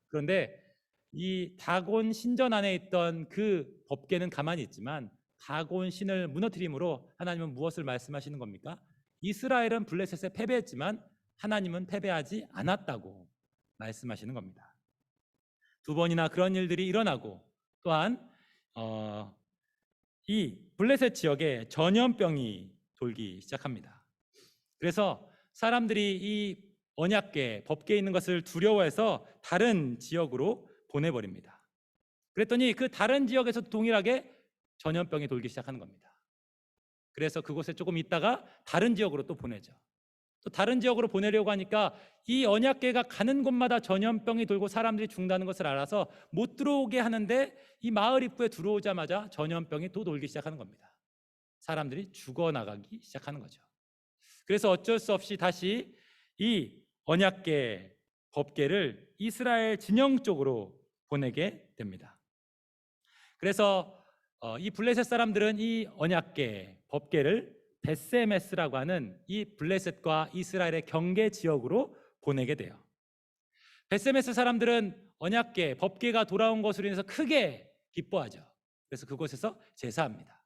그런데 이 다곤 신전 안에 있던 그 법궤는 가만히 있지만 다곤 신을 무너뜨림으로 하나님은 무엇을 말씀하시는 겁니까? 이스라엘은 블레셋에 패배했지만 하나님은 패배하지 않았다고 말씀하시는 겁니다. 두 번이나 그런 일들이 일어나고 또한 이 블레셋 지역에 전염병이 돌기 시작합니다. 그래서 사람들이 이 언약궤, 법궤에 있는 것을 두려워해서 다른 지역으로 보내버립니다. 그랬더니 그 다른 지역에서 동일하게 전염병이 돌기 시작하는 겁니다. 그래서 그곳에 조금 있다가 다른 지역으로 또 보내죠. 또 다른 지역으로 보내려고 하니까 이 언약궤가 가는 곳마다 전염병이 돌고 사람들이 죽는다는 것을 알아서 못 들어오게 하는데 이 마을 입구에 들어오자마자 전염병이 또 돌기 시작하는 겁니다. 사람들이 죽어나가기 시작하는 거죠. 그래서 어쩔 수 없이 다시 이 언약궤 법궤를 이스라엘 진영 쪽으로 보내게 됩니다. 그래서 이 블레셋 사람들은 이 언약궤 법궤를 벳세메스라고 하는 이 블레셋과 이스라엘의 경계 지역으로 보내게 돼요. 벳세메스 사람들은 언약궤 법궤가 돌아온 것으로 인해서 크게 기뻐하죠. 그래서 그곳에서 제사합니다.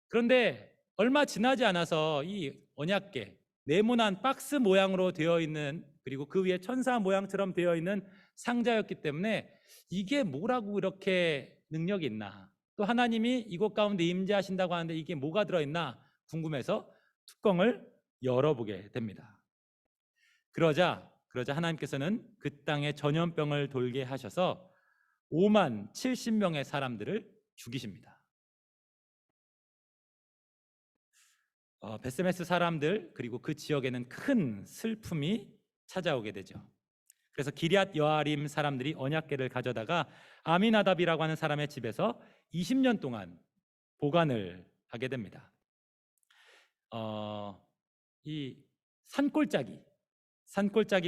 그런데 얼마 지나지 않아서 이 언약궤 네모난 박스 모양으로 되어 있는, 그리고 그 위에 천사 모양처럼 되어 있는 상자였기 때문에 이게 뭐라고 이렇게 능력이 있나, 또 하나님이 이곳 가운데 임재하신다고 하는데 이게 뭐가 들어있나 궁금해서 뚜껑을 열어보게 됩니다. 그러자 하나님께서는 그 땅에 전염병을 돌게 하셔서 5만 70명의 사람들을 죽이십니다. 벳세메스 사람들 그리고 그 지역에는 큰 슬픔이 찾아오게 되죠. 그래서 기럇 여아림 사람들이 언약궤를 가져다가 아미나답이라고 하는 사람의 집에서 20년 동안 보관을 하게 됩니다. 이 산골짜기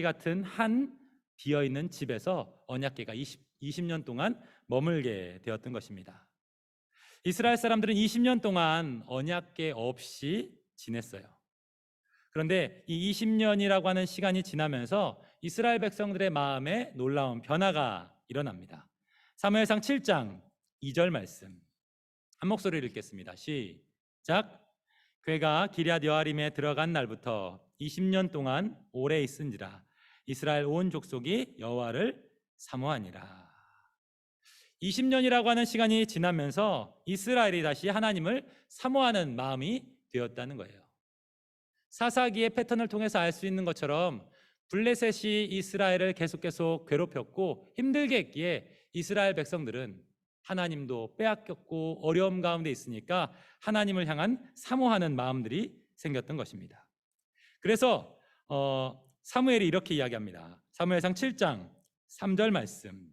같은 한 비어있는 집에서 언약궤가 20년 동안 머물게 되었던 것입니다. 이스라엘 사람들은 20년 동안 언약궤 없이 지냈어요. 그런데 이 20년이라고 하는 시간이 지나면서 이스라엘 백성들의 마음에 놀라운 변화가 일어납니다. 사무엘상 7장 2절 말씀 한 목소리를 읽겠습니다. 시작. 궤가 기럇 여아림에 들어간 날부터 20년 동안 오래 있은지라 이스라엘 온 족속이 여호와를 사모하니라. 20년이라고 하는 시간이 지나면서 이스라엘이 다시 하나님을 사모하는 마음이 되었다는 거예요. 사사기의 패턴을 통해서 알 수 있는 것처럼 블레셋이 이스라엘을 계속 괴롭혔고 힘들게 했기에 이스라엘 백성들은 하나님도 빼앗겼고 어려움 가운데 있으니까 하나님을 향한 사모하는 마음들이 생겼던 것입니다. 그래서 사무엘이 이렇게 이야기합니다. 사무엘상 7장 3절 말씀.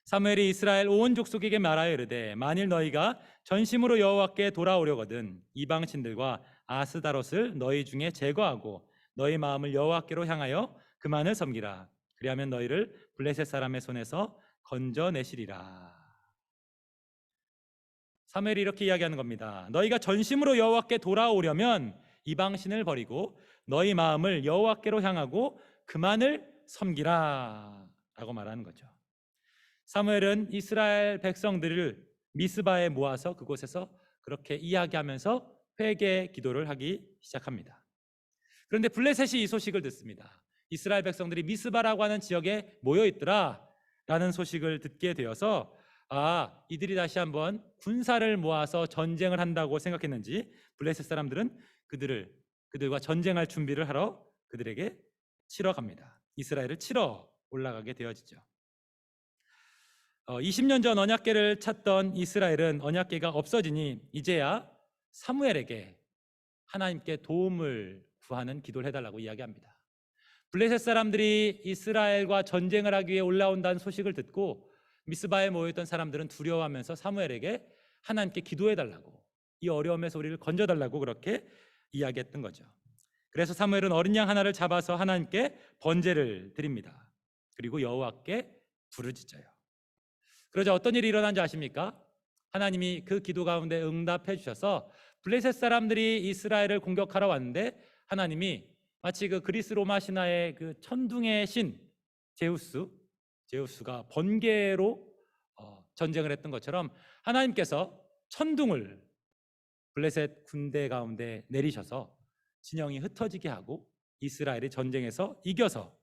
사무엘이 이스라엘 온 족속에게 말하여 이르되 만일 너희가 전심으로 여호와께 돌아오려거든 이방 신들과 아스다롯을 너희 중에 제거하고 너희 마음을 여호와께로 향하여 그만을 섬기라. 그리하면 너희를 블레셋 사람의 손에서 건져내시리라. 사무엘이 이렇게 이야기하는 겁니다. 너희가 전심으로 여호와께 돌아오려면 이방 신을 버리고 너희 마음을 여호와께로 향하고 그만을 섬기라 라고 말하는 거죠. 사무엘은 이스라엘 백성들을 미스바에 모아서 그곳에서 그렇게 이야기하면서 회개 기도를 하기 시작합니다. 그런데 블레셋이 이 소식을 듣습니다. 이스라엘 백성들이 미스바라고 하는 지역에 모여 있더라 라는 소식을 듣게 되어서 이들이 다시 한번 군사를 모아서 전쟁을 한다고 생각했는지 블레셋 사람들은 그들과 전쟁할 준비를 하러 그들에게 치러 갑니다. 이스라엘을 치러 올라가게 되어지죠. 20년 전 언약궤를 찾던 이스라엘은 언약궤가 없어지니 이제야 사무엘에게 하나님께 도움을 구하는 기도를 해달라고 이야기합니다. 블레셋 사람들이 이스라엘과 전쟁을 하기 위해 올라온다는 소식을 듣고 미스바에 모여있던 사람들은 두려워하면서 사무엘에게 하나님께 기도해달라고, 이 어려움에서 우리를 건져달라고 그렇게 이야기했던 거죠. 그래서 사무엘은 어린 양 하나를 잡아서 하나님께 번제를 드립니다. 그리고 여호와께 부르짖어요. 그러자 어떤 일이 일어난지 아십니까? 하나님이 그 기도 가운데 응답해 주셔서 블레셋 사람들이 이스라엘을 공격하러 왔는데 하나님이 마치 그 그리스 로마 신화의 그 천둥의 신 제우스가 번개로 전쟁을 했던 것처럼 하나님께서 천둥을 블레셋 군대 가운데 내리셔서 진영이 흩어지게 하고 이스라엘이 전쟁에서 이겨서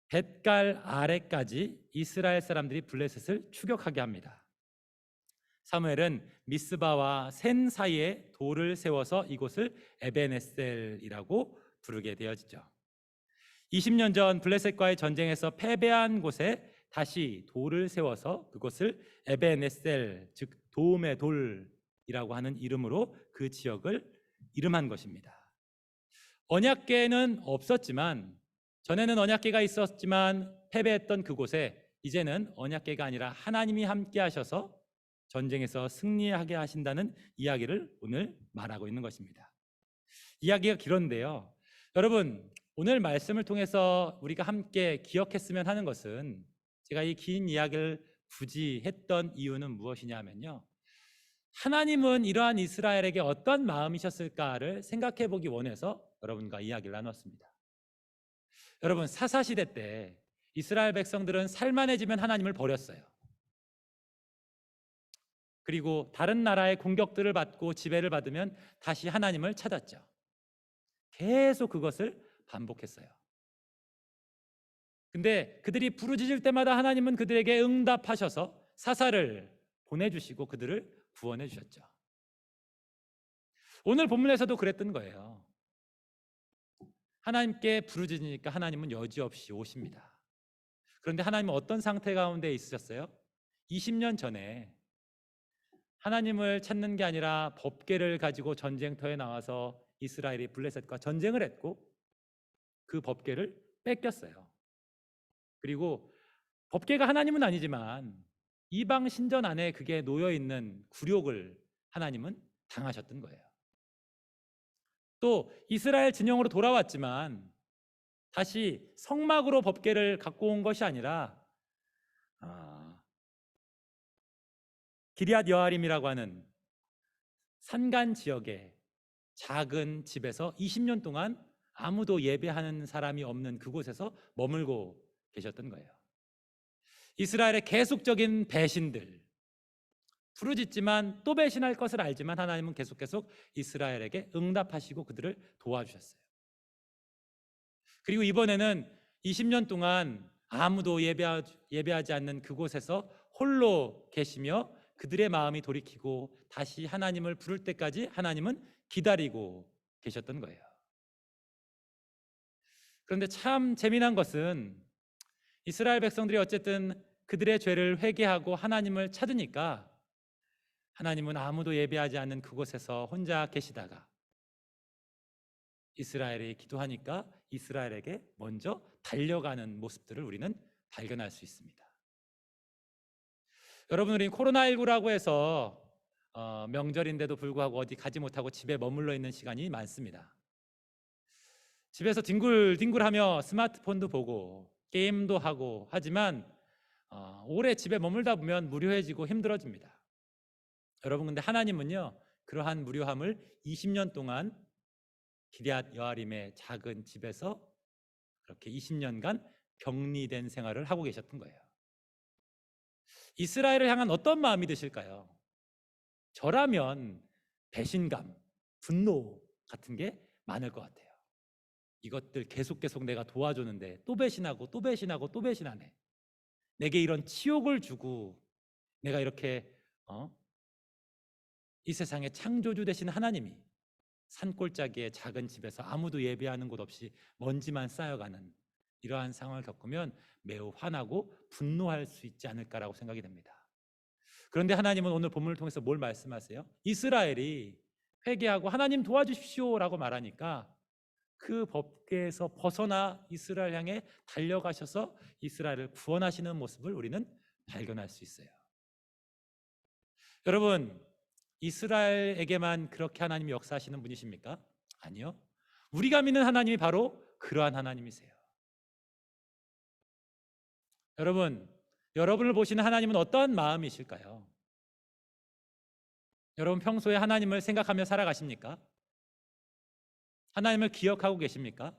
벳갈 아래까지 이스라엘 사람들이 블레셋을 추격하게 합니다. 사무엘은 미스바와 센 사이에 돌을 세워서 이곳을 에벤에셀이라고 부르게 되어지죠. 20년 전 블레셋과의 전쟁에서 패배한 곳에 다시 돌을 세워서 그곳을 에벤에셀, 즉 도움의 돌이라고 하는 이름으로 그 지역을 이름한 것입니다. 언약궤는 없었지만, 전에는 언약궤가 있었지만 패배했던 그곳에 이제는 언약궤가 아니라 하나님이 함께 하셔서 전쟁에서 승리하게 하신다는 이야기를 오늘 말하고 있는 것입니다. 이야기가 길었는데요, 여러분, 오늘 말씀을 통해서 우리가 함께 기억했으면 하는 것은, 제가 이 긴 이야기를 굳이 했던 이유는 무엇이냐 하면요, 하나님은 이러한 이스라엘에게 어떤 마음이셨을까를 생각해 보기 원해서 여러분과 이야기를 나눴습니다. 여러분, 사사시대 때 이스라엘 백성들은 살만해지면 하나님을 버렸어요. 그리고 다른 나라의 공격들을 받고 지배를 받으면 다시 하나님을 찾았죠. 계속 그것을 반복했어요. 근데 그들이 부르짖을 때마다 하나님은 그들에게 응답하셔서 사사를 보내주시고 그들을 구원해 주셨죠. 오늘 본문에서도 그랬던 거예요. 하나님께 부르짖으니까 하나님은 여지없이 오십니다. 그런데 하나님은 어떤 상태 가운데 있으셨어요? 20년 전에 하나님을 찾는 게 아니라 법궤를 가지고 전쟁터에 나와서 이스라엘이 블레셋과 전쟁을 했고 그 법궤를 뺏겼어요. 그리고 법궤가 하나님은 아니지만 이방 신전 안에 그게 놓여 있는 굴욕을 하나님은 당하셨던 거예요. 또 이스라엘 진영으로 돌아왔지만 다시 성막으로 법궤를 갖고 온 것이 아니라 기럇 여아림이라고 하는 산간 지역의 작은 집에서 20년 동안 아무도 예배하는 사람이 없는 그곳에서 머물고 계셨던 거예요. 이스라엘의 계속적인 배신들, 부르짖지만 또 배신할 것을 알지만 하나님은 계속 이스라엘에게 응답하시고 그들을 도와주셨어요. 그리고 이번에는 20년 동안 아무도 예배하지 않는 그곳에서 홀로 계시며 그들의 마음이 돌이키고 다시 하나님을 부를 때까지 하나님은 기다리고 계셨던 거예요. 그런데 참 재미난 것은 이스라엘 백성들이 어쨌든 그들의 죄를 회개하고 하나님을 찾으니까 하나님은 아무도 예배하지 않는 그곳에서 혼자 계시다가 이스라엘이 기도하니까 이스라엘에게 먼저 달려가는 모습들을 우리는 발견할 수 있습니다. 여러분, 우리 코로나19라고 해서 명절인데도 불구하고 어디 가지 못하고 집에 머물러 있는 시간이 많습니다. 집에서 뒹굴뒹굴하며 스마트폰도 보고 게임도 하고 하지만 오래 집에 머물다 보면 무료해지고 힘들어집니다. 여러분, 근데 하나님은요, 그러한 무료함을 20년 동안 기럇 여아림의 작은 집에서 그렇게 20년간 격리된 생활을 하고 계셨던 거예요. 이스라엘을 향한 어떤 마음이 드실까요? 저라면 배신감, 분노 같은 게 많을 것 같아요. 이것들 계속 내가 도와줬는데 또 배신하고 또 배신하고 또 배신하네. 내게 이런 치욕을 주고 내가 이렇게 이 세상의 창조주 되신 하나님이 산골짜기의 작은 집에서 아무도 예배하는 곳 없이 먼지만 쌓여가는 이러한 상황을 겪으면 매우 화나고 분노할 수 있지 않을까라고 생각이 됩니다. 그런데 하나님은 오늘 본문을 통해서 뭘 말씀하세요? 이스라엘이 회개하고 하나님 도와주십시오라고 말하니까 그 법궤에서 벗어나 이스라엘 향해 달려가셔서 이스라엘을 구원하시는 모습을 우리는 발견할 수 있어요. 여러분, 이스라엘에게만 그렇게 하나님이 역사하시는 분이십니까? 아니요. 우리가 믿는 하나님이 바로 그러한 하나님이세요. 여러분을 보시는 하나님은 어떤 마음이실까요? 여러분, 평소에 하나님을 생각하며 살아가십니까? 하나님을 기억하고 계십니까?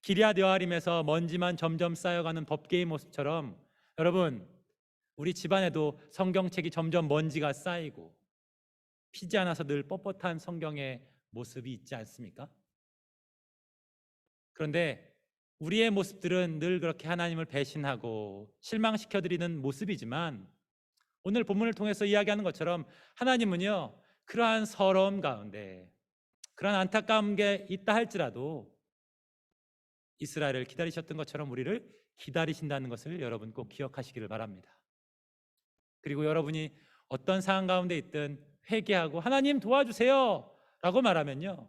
기럇 여아림에서 먼지만 점점 쌓여가는 법궤의 모습처럼 여러분, 우리 집안에도 성경책이 점점 먼지가 쌓이고 피지 않아서 늘 뻣뻣한 성경의 모습이 있지 않습니까? 그런데 우리의 모습들은 늘 그렇게 하나님을 배신하고 실망시켜드리는 모습이지만 오늘 본문을 통해서 이야기하는 것처럼 하나님은요, 그러한 서러움 가운데 그러한 안타까운 게 있다 할지라도 이스라엘을 기다리셨던 것처럼 우리를 기다리신다는 것을 여러분 꼭 기억하시기를 바랍니다. 그리고 여러분이 어떤 상황 가운데 있든 회개하고 하나님 도와주세요 라고 말하면요,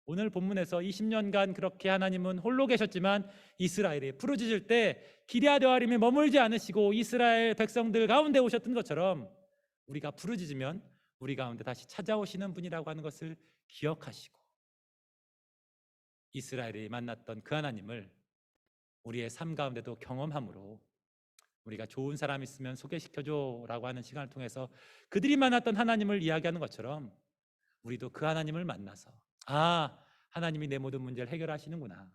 오늘 본문에서 20년간 그렇게 하나님은 홀로 계셨지만 이스라엘이 부르짖을 때 기럇 여아림에 머물지 않으시고 이스라엘 백성들 가운데 오셨던 것처럼 우리가 부르짖으면 우리 가운데 다시 찾아오시는 분이라고 하는 것을 기억하시고 이스라엘이 만났던 그 하나님을 우리의 삶 가운데도 경험함으로 우리가 좋은 사람 있으면 소개시켜줘라고 하는 시간을 통해서 그들이 만났던 하나님을 이야기하는 것처럼 우리도 그 하나님을 만나서 하나님이 내 모든 문제를 해결하시는구나.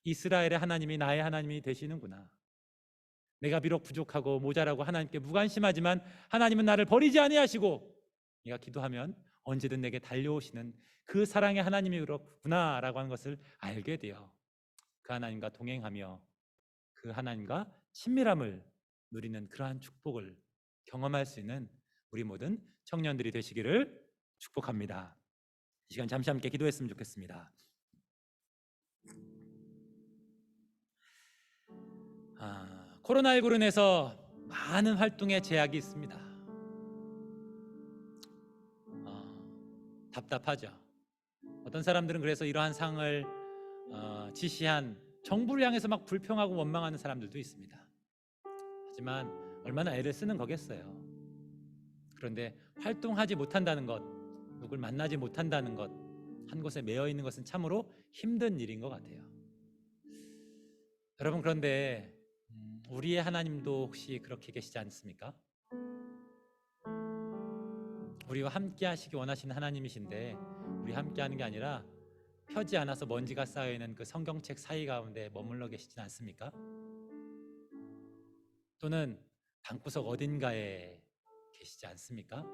이스라엘의 하나님이 나의 하나님이 되시는구나. 내가 비록 부족하고 모자라고 하나님께 무관심하지만 하나님은 나를 버리지 아니하시고 내가 기도하면 언제든 내게 달려오시는 그 사랑의 하나님이구나라고 하는 것을 알게 되어 그 하나님과 동행하며 그 하나님과 친밀함을 누리는 그러한 축복을 경험할 수 있는 우리 모든 청년들이 되시기를 축복합니다. 이 시간 잠시 함께 기도했으면 좋겠습니다. 코로나19로 인해서 많은 활동에 제약이 있습니다. 답답하죠. 어떤 사람들은 그래서 이러한 상을 지시한 정부를 향해서 막 불평하고 원망하는 사람들도 있습니다. 하지만 얼마나 애를 쓰는 거겠어요. 그런데 활동하지 못한다는 것, 누굴 만나지 못한다는 것, 한 곳에 매여 있는 것은 참으로 힘든 일인 것 같아요. 여러분, 그런데 우리의 하나님도 혹시 그렇게 계시지 않습니까? 우리와 함께 하시기 원하시는 하나님이신데 우리 함께 하는 게 아니라 펴지 않아서 먼지가 쌓여있는 그 성경책 사이 가운데 머물러 계시진 않습니까? 또는 방구석 어딘가에 계시지 않습니까?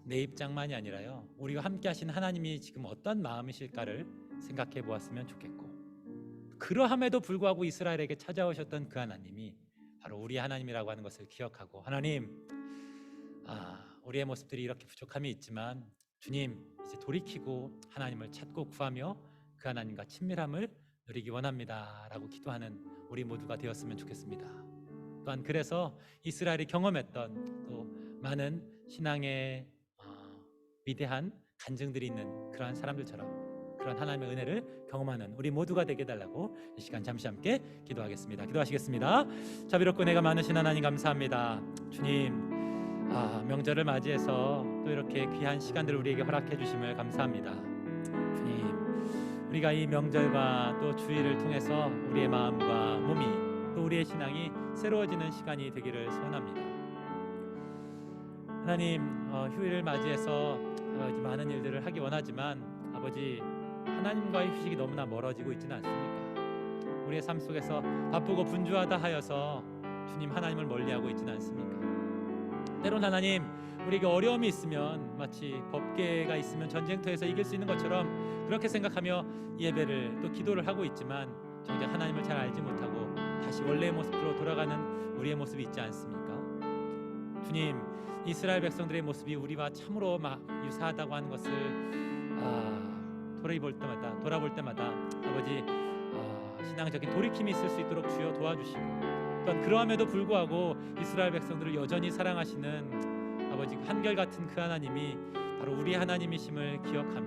내 입장만이 아니라요, 우리와 함께 하시는 하나님이 지금 어떤 마음이실까를 생각해 보았으면 좋겠고, 그러함에도 불구하고 이스라엘에게 찾아오셨던 그 하나님이 바로 우리 하나님이라고 하는 것을 기억하고, 하나님, 우리의 모습들이 이렇게 부족함이 있지만 주님, 이제 돌이키고 하나님을 찾고 구하며 그 하나님과 친밀함을 누리기 원합니다 라고 기도하는 우리 모두가 되었으면 좋겠습니다. 또한 그래서 이스라엘이 경험했던 또 많은 신앙의 위대한 간증들이 있는 그러한 사람들처럼 그런 하나님의 은혜를 경험하는 우리 모두가 되게 해달라고 이 시간 잠시 함께 기도하겠습니다. 기도하시겠습니다. 자비롭고 은혜가 많으신 하나님, 감사합니다. 주님, 명절을 맞이해서 또 이렇게 귀한 시간들을 우리에게 허락해 주심을 감사합니다. 주님, 우리가 이 명절과 또 주일을 통해서 우리의 마음과 몸이 또 우리의 신앙이 새로워지는 시간이 되기를 소원합니다. 하나님, 휴일을 맞이해서 많은 일들을 하기 원하지만 아버지, 하나님과의 휴식이 너무나 멀어지고 있지는 않습니까? 우리의 삶 속에서 바쁘고 분주하다 하여서 주님, 하나님을 멀리하고 있지는 않습니까? 때론 하나님, 우리에게 어려움이 있으면 마치 법궤가 있으면 전쟁터에서 이길 수 있는 것처럼 그렇게 생각하며 예배를 또 기도를 하고 있지만 정작 하나님을 잘 알지 못하고 다시 원래의 모습으로 돌아가는 우리의 모습이 있지 않습니까? 주님, 이스라엘 백성들의 모습이 우리와 참으로 유사하다고 하는 것을 돌아볼 때마다 아버지, 신앙적인 돌이킴이 있을 수 있도록 주여 도와주시고, 또한 그러함에도 불구하고 이스라엘 백성들을 여전히 사랑하시는 아버지, 한결같은 그 하나님이 바로 우리 하나님이심을 기억하며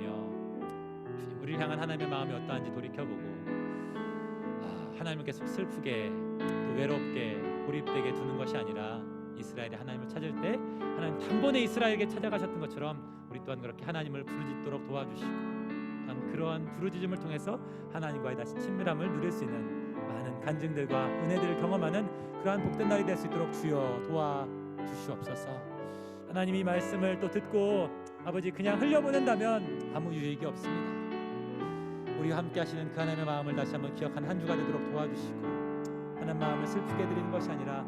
주님, 우리를 향한 하나님의 마음이 어떠한지 돌이켜보고 하나님을 계속 슬프게 또 외롭게 고립되게 두는 것이 아니라 이스라엘이 하나님을 찾을 때 하나님 단번에 이스라엘에게 찾아가셨던 것처럼 우리 또한 그렇게 하나님을 부르짖도록 도와주시고, 또한 그러한 부르짖음을 통해서 하나님과의 다시 친밀함을 누릴 수 있는 많은 간증들과 은혜들을 경험하는 그러한 복된 날이 될 수 있도록 주여 도와주시옵소서. 하나님, 이 말씀을 또 듣고 아버지 그냥 흘려보낸다면 아무 유익이 없습니다. 우리와 함께 하시는 그 하나님의 마음을 다시 한번 기억하는 한 주가 되도록 도와주시고, 하나님 마음을 슬프게 드리는 것이 아니라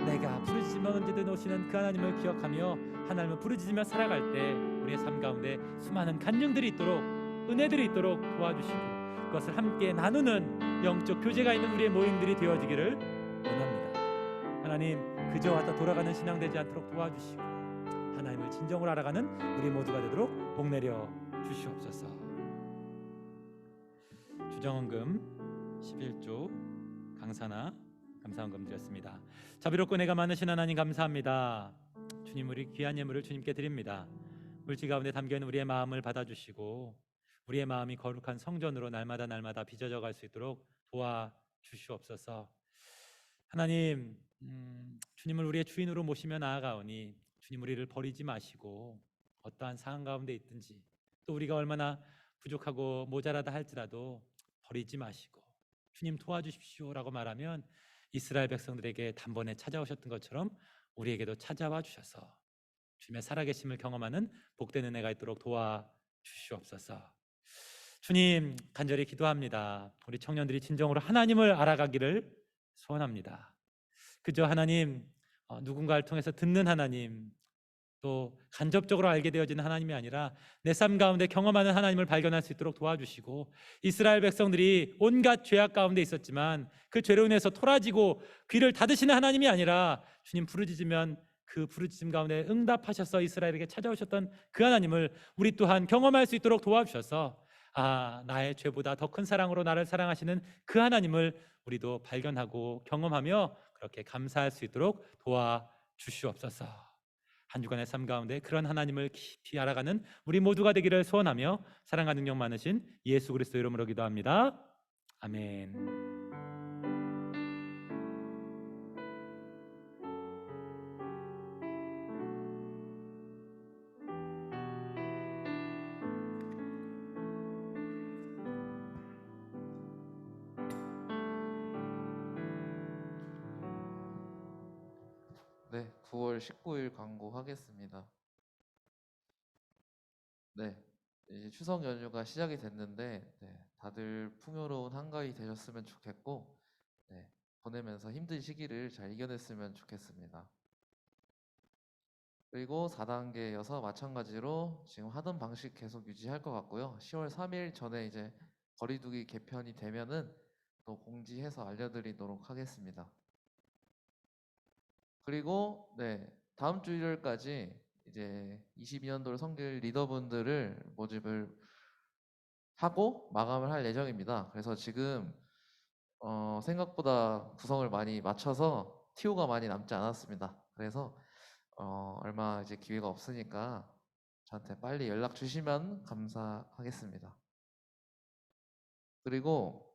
내가 부르짖으면 언제든 오시는 그 하나님을 기억하며 하나님을 부르짖으며 살아갈 때 우리의 삶 가운데 수많은 간증들이 있도록, 은혜들이 있도록 도와주시고, 그것을 함께 나누는 영적 교제가 있는 우리의 모임들이 되어지기를 원합니다. 하나님, 그저 왔다 돌아가는 신앙 되지 않도록 도와주시고 하나님을 진정으로 알아가는 우리 모두가 되도록 복 내려 주시옵소서. 주정헌금 11조 강사나 감사 헌금 드렸습니다. 자비롭고 은혜가 많으신 하나님 감사합니다. 주님, 우리 귀한 예물을 주님께 드립니다. 물질 가운데 담겨있는 우리의 마음을 받아주시고 우리의 마음이 거룩한 성전으로 날마다 빚어져 갈 수 있도록 도와주시옵소서. 하나님, 주님을 우리의 주인으로 모시며 나아가오니 주님, 우리를 버리지 마시고 어떠한 상황 가운데 있든지 또 우리가 얼마나 부족하고 모자라다 할지라도 버리지 마시고 주님 도와주십시오라고 말하면 이스라엘 백성들에게 단번에 찾아오셨던 것처럼 우리에게도 찾아와 주셔서 주님의 살아계심을 경험하는 복된 은혜가 있도록 도와주시옵소서. 주님, 간절히 기도합니다. 우리 청년들이 진정으로 하나님을 알아가기를 소원합니다. 그저 하나님, 누군가를 통해서 듣는 하나님, 또 간접적으로 알게 되어지는 하나님이 아니라 내 삶 가운데 경험하는 하나님을 발견할 수 있도록 도와주시고, 이스라엘 백성들이 온갖 죄악 가운데 있었지만 그 죄로 인해서 토라지고 귀를 닫으시는 하나님이 아니라 주님 부르짖으면 그 부르짖음 가운데 응답하셔서 이스라엘에게 찾아오셨던 그 하나님을 우리 또한 경험할 수 있도록 도와주셔서 나의 죄보다 더 큰 사랑으로 나를 사랑하시는 그 하나님을 우리도 발견하고 경험하며 그렇게 감사할 수 있도록 도와주시옵소서. 한 주간의 삶 가운데 그런 하나님을 깊이 알아가는 우리 모두가 되기를 소원하며 사랑과 능력 많으신 예수 그리스도 이름으로 기도합니다. 아멘. 네, 9월 19일 광고하겠습니다. 네, 이제 추석 연휴가 시작이 됐는데 다들 풍요로운 한가위 되셨으면 좋겠고, 보내면서 힘든 시기를 잘 이겨냈으면 좋겠습니다. 그리고 4단계여서 마찬가지로 지금 하던 방식 계속 유지할 것 같고요. 10월 3일 전에 이제 거리두기 개편이 되면은 또 공지해서 알려드리도록 하겠습니다. 그리고 다음 주 일요일까지 이제 22년도를 섬길 리더분들을 모집을 하고 마감을 할 예정입니다. 그래서 지금 생각보다 구성을 많이 맞춰서 TO가 많이 남지 않았습니다. 그래서 얼마 이제 기회가 없으니까 저한테 빨리 연락 주시면 감사하겠습니다. 그리고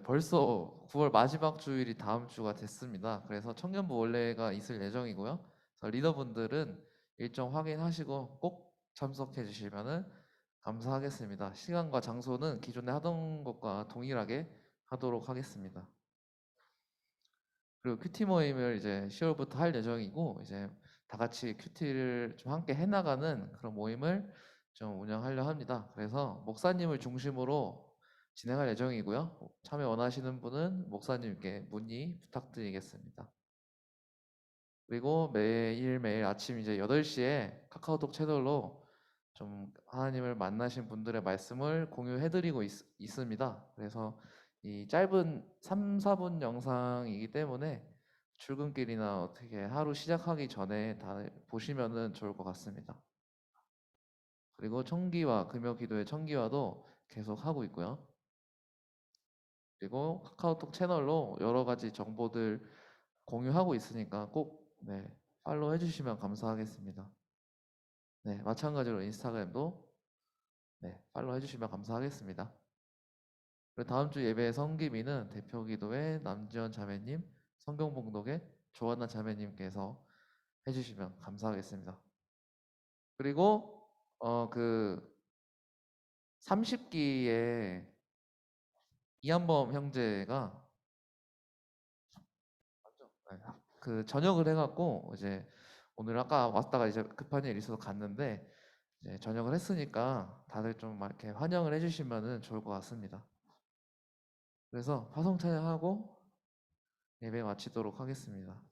벌써 9월 마지막 주일이 다음 주가 됐습니다. 그래서 청년부 원래가 있을 예정이고요. 그래서 리더분들은 일정 확인하시고 꼭 참석해 주시면 감사하겠습니다. 시간과 장소는 기존에 하던 것과 동일하게 하도록 하겠습니다. 그리고 큐티 모임을 이제 10월부터 할 예정이고, 이제 다 같이 큐티를 좀 함께 해나가는 그런 모임을 좀 운영하려 합니다. 그래서 목사님을 중심으로 진행할 예정이고요. 참여 원하시는 분은 목사님께 문의 부탁드리겠습니다. 그리고 매일 아침 이제 8시에 카카오톡 채널로 좀 하나님을 만나신 분들의 말씀을 공유해드리고 있습니다. 그래서 이 짧은 3, 4분 영상이기 때문에 출근길이나 어떻게 하루 시작하기 전에 다 보시면은 좋을 것 같습니다. 그리고 청기와 금요 기도의 청기와도 계속 하고 있고요. 그리고 카카오톡 채널로 여러 가지 정보들 공유하고 있으니까 꼭 팔로우 해주시면 감사하겠습니다. 마찬가지로 인스타그램도 팔로우 해주시면 감사하겠습니다. 그리고 다음 주 예배 성기미는 대표기도회 남지원 자매님, 성경봉독의 조한나 자매님께서 해주시면 감사하겠습니다. 그리고 그 30기에 이한범 형제가 그 저녁을 해갖고 이제 오늘 아까 왔다가 이제 급한 일이 있어서 갔는데 이제 저녁을 했으니까 다들 좀 이렇게 환영을 해주시면 좋을 것 같습니다. 그래서 화성 찬양하고 예배 마치도록 하겠습니다.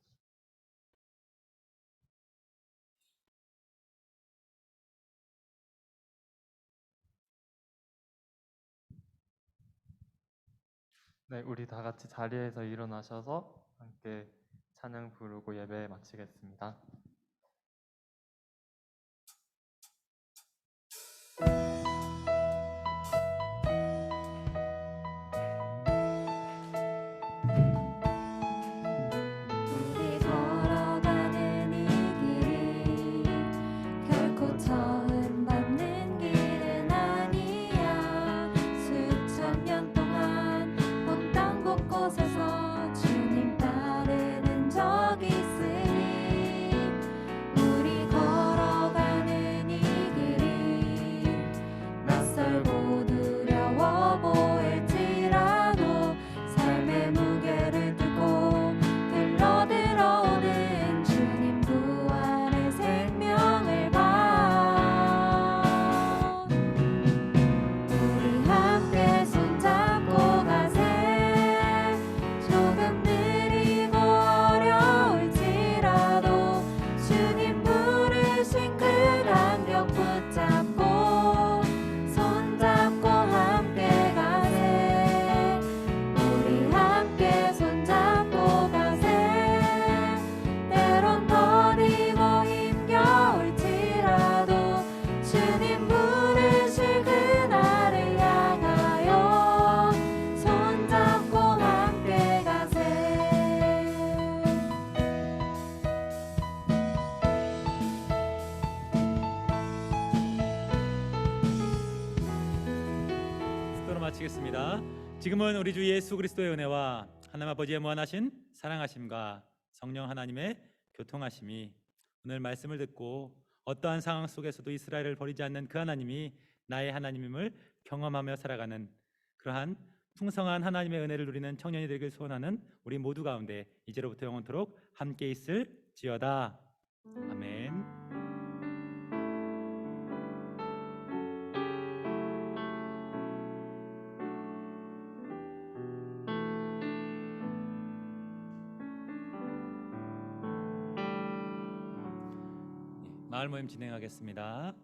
네, 우리 다 같이 자리에서 일어나셔서 함께 찬양 부르고 예배 마치겠습니다. 기도하시겠습니다. 지금은 우리 주 예수 그리스도의 은혜와 하나님 아버지의 무한하신 사랑하심과 성령 하나님의 교통하심이 오늘 말씀을 듣고 어떠한 상황 속에서도 이스라엘을 버리지 않는 그 하나님이 나의 하나님임을 경험하며 살아가는 그러한 풍성한 하나님의 은혜를 누리는 청년이 되길 소원하는 우리 모두 가운데 이제로부터 영원토록 함께 있을지어다. 아멘. 마을 모임 진행하겠습니다.